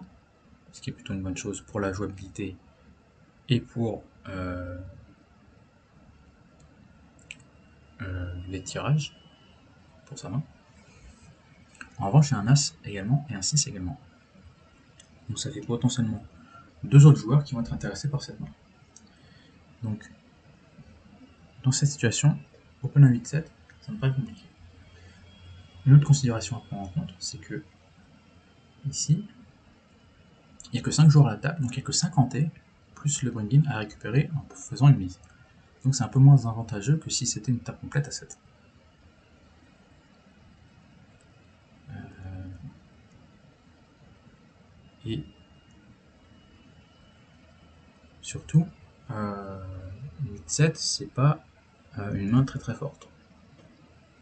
ce qui est plutôt une bonne chose pour la jouabilité et pour les tirages pour sa main. En revanche, il y a un as également et un 6 également. Donc ça fait potentiellement 2 autres joueurs qui vont être intéressés par cette main. Donc, dans cette situation, open un 8-7, ça me paraît compliqué. Une autre considération à prendre en compte, c'est que ici, il n'y a que 5 joueurs à la table, donc il n'y a que 50 plus le bring-in à récupérer en faisant une mise. Donc c'est un peu moins avantageux que si c'était une table complète à 7. Et surtout, 8-7, c'est pas une main très très forte.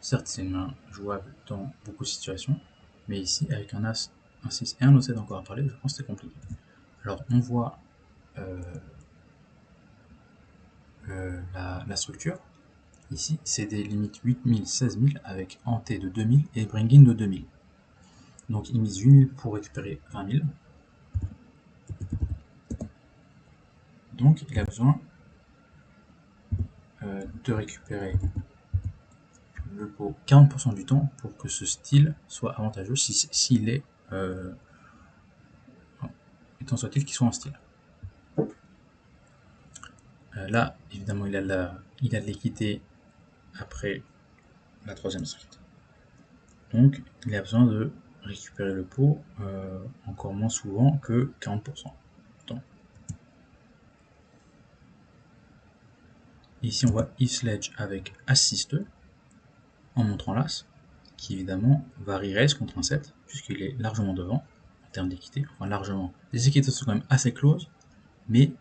Certes, c'est une main jouable dans beaucoup de situations, mais ici, avec un As, un 6 et un Os7 encore à parler, je pense que c'est compliqué. Alors, on voit la structure. Ici, c'est des limites 8000, 16000 avec ante de 2000 et bring-in de 2000. Donc, il mise 8000 pour récupérer 20 000. Donc, il a besoin de récupérer le pot 40% du temps pour que ce style soit avantageux s'il est étant soit-il qu'il soit en style. Là, évidemment, il a de l'équité après la troisième street. Donc, il a besoin de récupérer le pot encore moins souvent que 40% du temps. Ici, on voit if sledge avec As-6-2 en montrant l'As, qui évidemment va re-raise contre un 7, puisqu'il est largement devant en termes d'équité. Enfin, largement. Les équités sont quand même assez closes, mais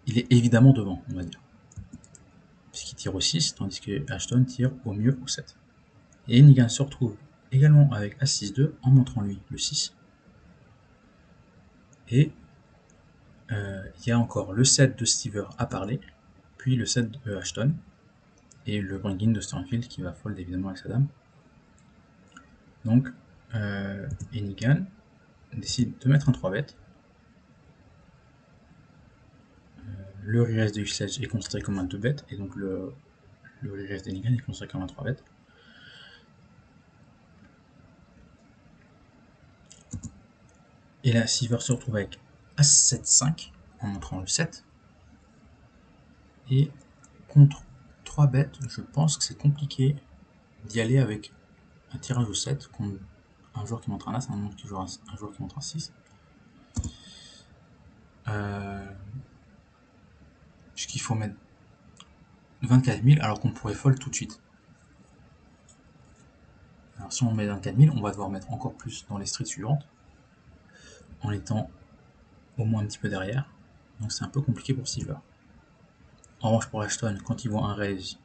il est évidemment devant, on va dire. Puisqu'il tire au 6, tandis que Ashton tire au mieux au 7. Et Nigan se retrouve également avec As-6-2 en montrant lui le 6. Et il y a encore le 7 de Stever à parler, puis le 7 de Ashton, et le bring-in de Sternfield qui va fold évidemment avec sa dame. Donc, Nigan décide de mettre un 3-bet. Le re-raise de X-Sledge est considéré comme un 2-bet, et donc le re-raise de Nigan est considéré comme un 3-bet. Et là, Stever se retrouve avec As-7-5 en montrant le 7. Et contre 3 bêtes, je pense que c'est compliqué d'y aller avec un tirage au 7 contre un joueur qui montre un As, un joueur qui montre un 6. Puisqu'il faut mettre 24 000 alors qu'on pourrait fold tout de suite. Alors si on met 24 000, on va devoir mettre encore plus dans les streets suivantes, en étant au moins un petit peu derrière. Donc c'est un peu compliqué pour Stever. En revanche pour Ashton, quand il voit un raise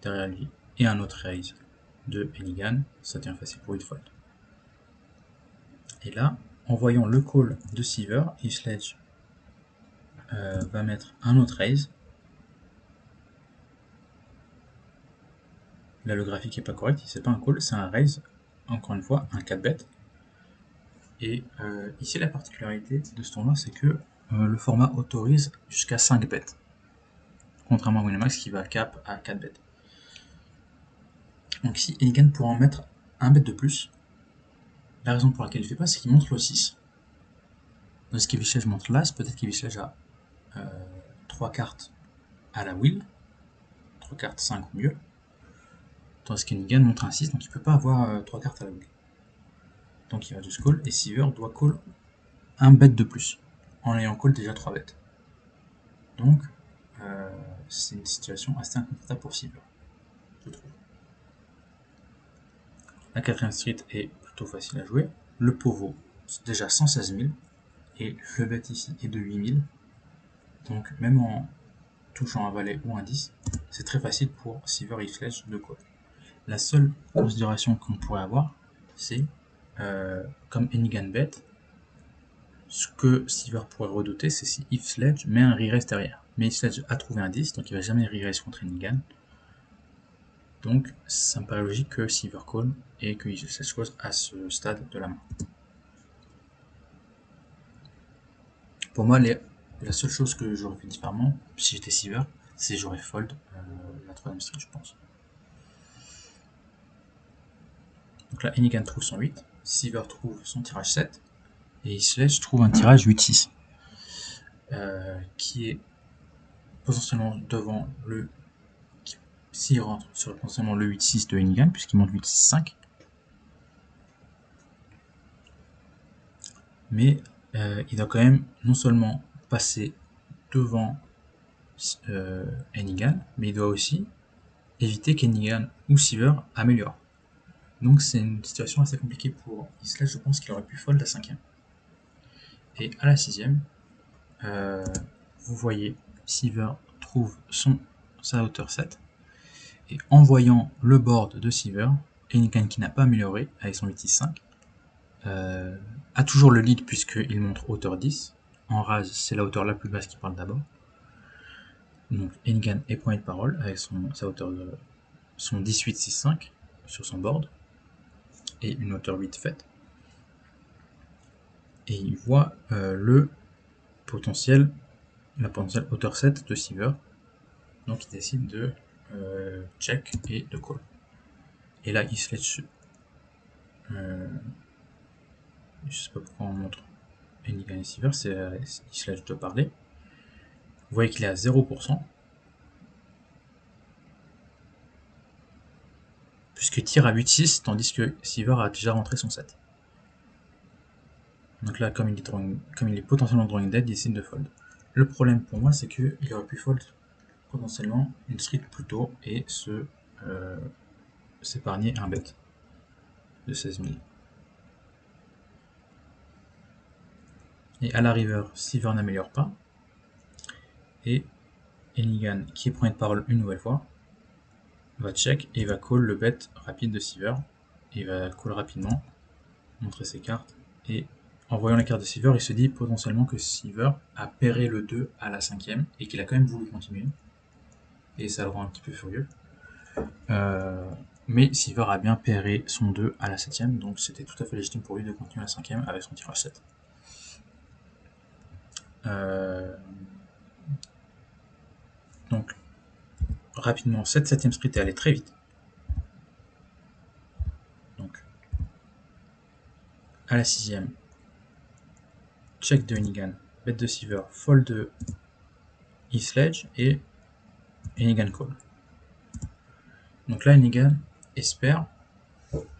derrière lui et un autre raise de Nigan, ça devient facile pour lui de fold. Et là, en voyant le call de Stever, Sledge va mettre un autre raise. Là, le graphique n'est pas correct, c'est pas un call, c'est un raise, encore une fois, un 4-bet. Et ici, la particularité de ce tournoi, c'est que le format autorise jusqu'à 5 bets, contrairement à Winamax qui va cap à 4 bets. Donc ici, Nigan pourra en mettre un bet de plus. La raison pour laquelle il ne fait pas, c'est qu'il montre le 6. Dans ce qu'Evichlej montre l'As, peut-être qu'Evichlej a 3 cartes à la wheel, 3 cartes 5 ou mieux, tandis que Nigan montre un 6, donc il ne peut pas avoir 3 cartes à la wheel. Donc il va juste call, et Stever doit call un bet de plus, en ayant call déjà 3 bêtes. Donc c'est une situation assez inconfortable pour Stever, je trouve. La quatrième street est plutôt facile à jouer. Le pot vaut déjà 116 000, et le bet ici est de 8 000. Donc même en touchant un valet ou un 10, c'est très facile pour Stever et Sledge de call. La seule considération qu'on pourrait avoir, c'est comme Nigan bet, ce que Stever pourrait redouter, c'est si If Sledge met un re-raise derrière. Mais If Sledge a trouvé un 10, donc il ne va jamais re-raise contre Nigan. Donc ça me paraît logique que Stever call et que If Sledge close à ce stade de la main. Pour moi, la seule chose que j'aurais fait différemment, si j'étais Stever, c'est j'aurais fold la troisième street, je pense. Donc là, Nigan trouve son 8, Stever trouve son tirage 7, et Sledge trouve un tirage 8-6, qui est potentiellement devant le... S'il rentre sur potentiellement le 8-6 de Nigan, puisqu'il monte 8-6-5. Mais il doit quand même non seulement passer devant Hennigan, mais il doit aussi éviter qu'Hennigan ou Siever améliore. Donc c'est une situation assez compliquée pour Isla, je pense qu'il aurait pu fold la 5ème. Et à la 6ème, vous voyez Siever trouve sa hauteur 7, et en voyant le board de Siever, Hennigan qui n'a pas amélioré avec son 8-6-5, a toujours le lead puisqu'il montre hauteur 10. En raise, c'est la hauteur la plus basse qui parle d'abord. Donc Hennigan est point de parole avec sa hauteur de son 18-6-5 sur son board et une hauteur 8 faite. Et il voit la potentielle hauteur 7 de Siever. Donc il décide de check et de call. Et là il sledge. Je sais pas pourquoi on montre Hennigan et Siever, il sledge de parler. Vous voyez qu'il est à 0%. Puisque tire à 8-6, tandis que Siever a déjà rentré son 7. Donc là, comme il est potentiellement drawing dead, il décide de fold. Le problème pour moi, c'est qu'il aurait pu fold potentiellement une street plus tôt et s'épargner un bet de 16 000. Et à la river, Siever n'améliore pas. Et Hennigan, qui prend une parole une nouvelle fois, va check et va call le bet rapide de Siever. Il va call rapidement, montrer ses cartes, et en voyant la carte de Siever, il se dit potentiellement que Siever a pairé le 2 à la 5ème et qu'il a quand même voulu continuer. Et ça le rend un petit peu furieux. Mais Siever a bien pairé son 2 à la 7ème, donc c'était tout à fait légitime pour lui de continuer à la 5ème avec son tirage 7. Donc, rapidement, cette 7ème split est allée très vite. Donc, à la 6ème, check de Hennigan, bet de Siever, fold de E-Sledge et Hennigan call. Donc là, Hennigan espère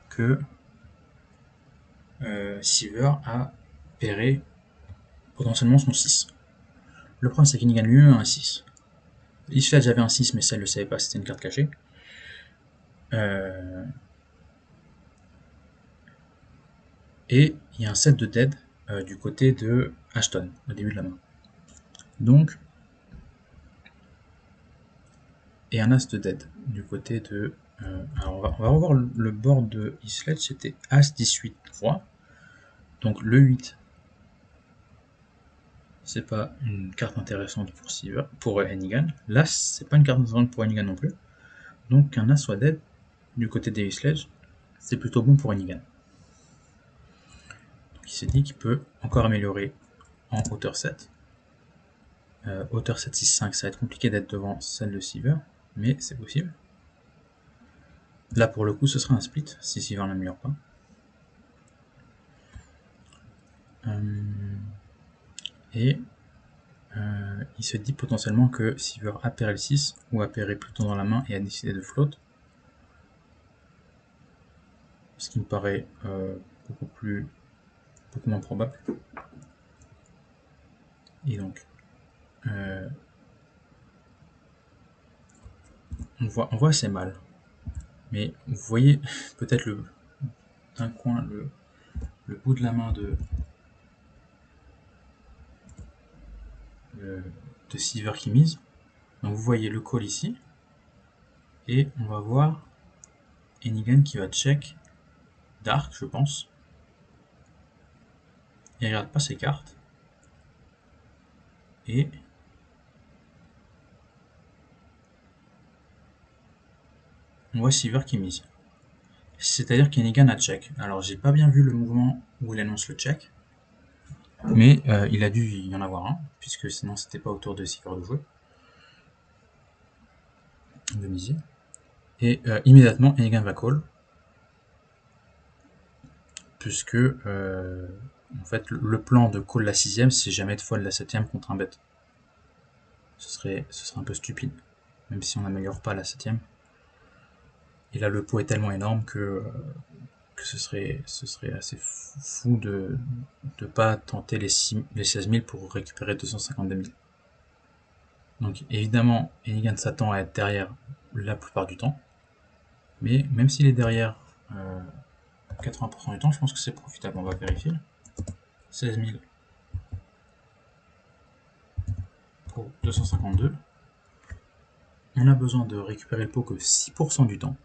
que Siever a pairé potentiellement son 6. Le problème, c'est qu'Hennigan lui-même a un 6. E-Sledge avait un 6, mais ça, elle ne le savait pas, c'était une carte cachée. Et il y a un set de dead du côté de Ashton, au début de la main. Donc, et un as de dead du côté de... alors on va revoir le board de Islet, c'était as 18 3. Donc le 8, c'est pas une carte intéressante pour Hennigan. L'as, c'est pas une carte intéressante pour Hennigan non plus. Donc qu'un as soit dead du côté des Sledge, c'est plutôt bon pour Hennigan. Donc il s'est dit qu'il peut encore améliorer en hauteur 7. Hauteur 7, 6, 5, ça va être compliqué d'être devant celle de Siever, mais c'est possible. Là pour le coup ce sera un split si Siever n'améliore pas. Et il se dit potentiellement que Siever a pairé le 6 ou a pairé plutôt dans la main et a décidé de float. Ce qui me paraît beaucoup moins probable. Et donc on voit assez mal. Mais vous voyez peut-être d'un coin le bout de la main de Siever qui mise. Donc vous voyez le call ici. Et on va voir Hennigan qui va check Dark, je pense. Il regarde pas ses cartes. Et on voit Siever qui mise. C'est-à-dire qu'Hennigan a check. Alors j'ai pas bien vu le mouvement où il annonce le check. Mais il a dû y en avoir un, puisque sinon c'était pas autour de Siever de jouer. De miser. Et immédiatement Hennigan va call. Puisque en fait le plan de call la 6ème, c'est jamais de fold la 7ème contre un bet. Ce serait un peu stupide, même si on n'améliore pas la 7ème. Et là le pot est tellement énorme que ce serait assez fou de ne pas tenter les 16 000 pour récupérer 252 000. Donc évidemment, Enigan s'attend à être derrière la plupart du temps, mais même s'il est derrière 80% du temps, je pense que c'est profitable. On va vérifier. 16 000 pour 252. On a besoin de récupérer le pot que 6% du temps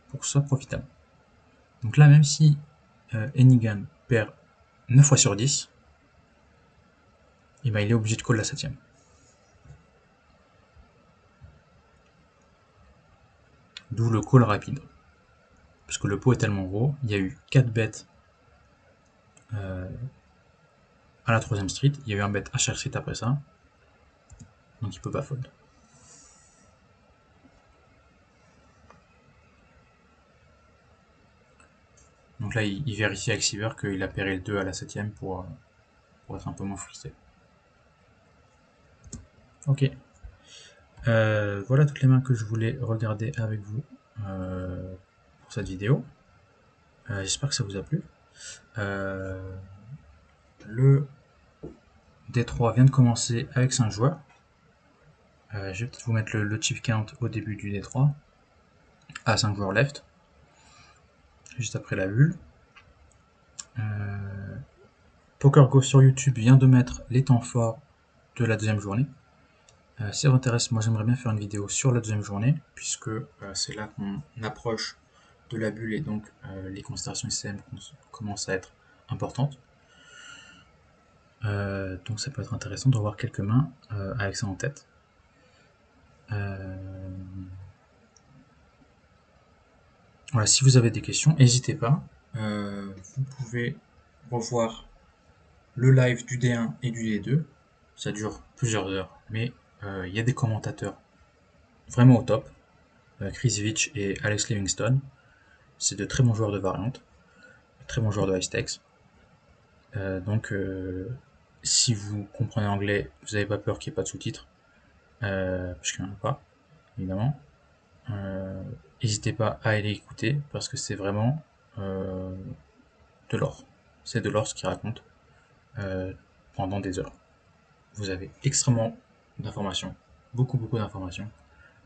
pour que ce soit profitable. Donc là, même si Enigan perd 9 fois sur 10, et ben il est obligé de call la 7ème. D'où le call rapide. Parce que le pot est tellement gros, il y a eu 4 bêtes à la 3ème street, il y a eu un bet à chaque street après ça, donc il peut pas fold. Donc là, il vérifie avec Siever qu'il a pairé le 2 à la 7ème pour être un peu moins frustré. Ok. Voilà toutes les mains que je voulais regarder avec vous pour cette vidéo. J'espère que ça vous a plu. Le D3 vient de commencer avec 5 joueurs. Je vais peut-être vous mettre le chip count au début du D3 à 5 joueurs left, juste après la bulle. PokerGo sur YouTube vient de mettre les temps forts de la deuxième journée. Si ça vous intéresse, moi j'aimerais bien faire une vidéo sur la deuxième journée, puisque c'est là qu'on approche de la bulle et donc les considérations ICM commencent à être importantes. Donc ça peut être intéressant de revoir quelques mains avec ça en tête. Voilà, si vous avez des questions, n'hésitez pas. Vous pouvez revoir le live du D1 et du D2. Ça dure plusieurs heures, mais il y a des commentateurs vraiment au top. Chris Veach et Alex Livingston. C'est de très bons joueurs de variante, très bons joueurs de high stakes. Donc, si vous comprenez l'anglais, vous n'avez pas peur qu'il n'y ait pas de sous-titres, parce qu'il n'y en a pas, évidemment. N'hésitez pas à aller écouter, parce que c'est vraiment de l'or. C'est de l'or ce qu'il raconte pendant des heures. Vous avez extrêmement d'informations, beaucoup d'informations.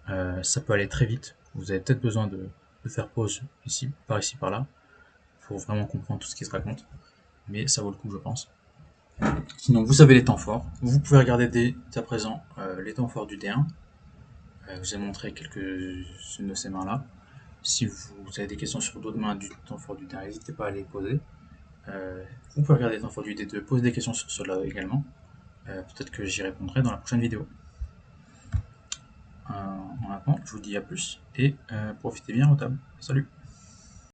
Ça peut aller très vite. Vous avez peut-être besoin de faire pause ici, par là, pour vraiment comprendre tout ce qui se raconte. Mais ça vaut le coup, je pense. Sinon, vous avez les temps forts. Vous pouvez regarder dès à présent les temps forts du D1. Je vous ai montré quelques-unes de ces mains-là. Si vous avez des questions sur d'autres mains du temps fort du D1, n'hésitez pas à les poser. Vous pouvez regarder les temps forts du D2, poser des questions sur cela également. Peut-être que j'y répondrai dans la prochaine vidéo. En attendant, je vous dis à plus et profitez bien au table. Salut!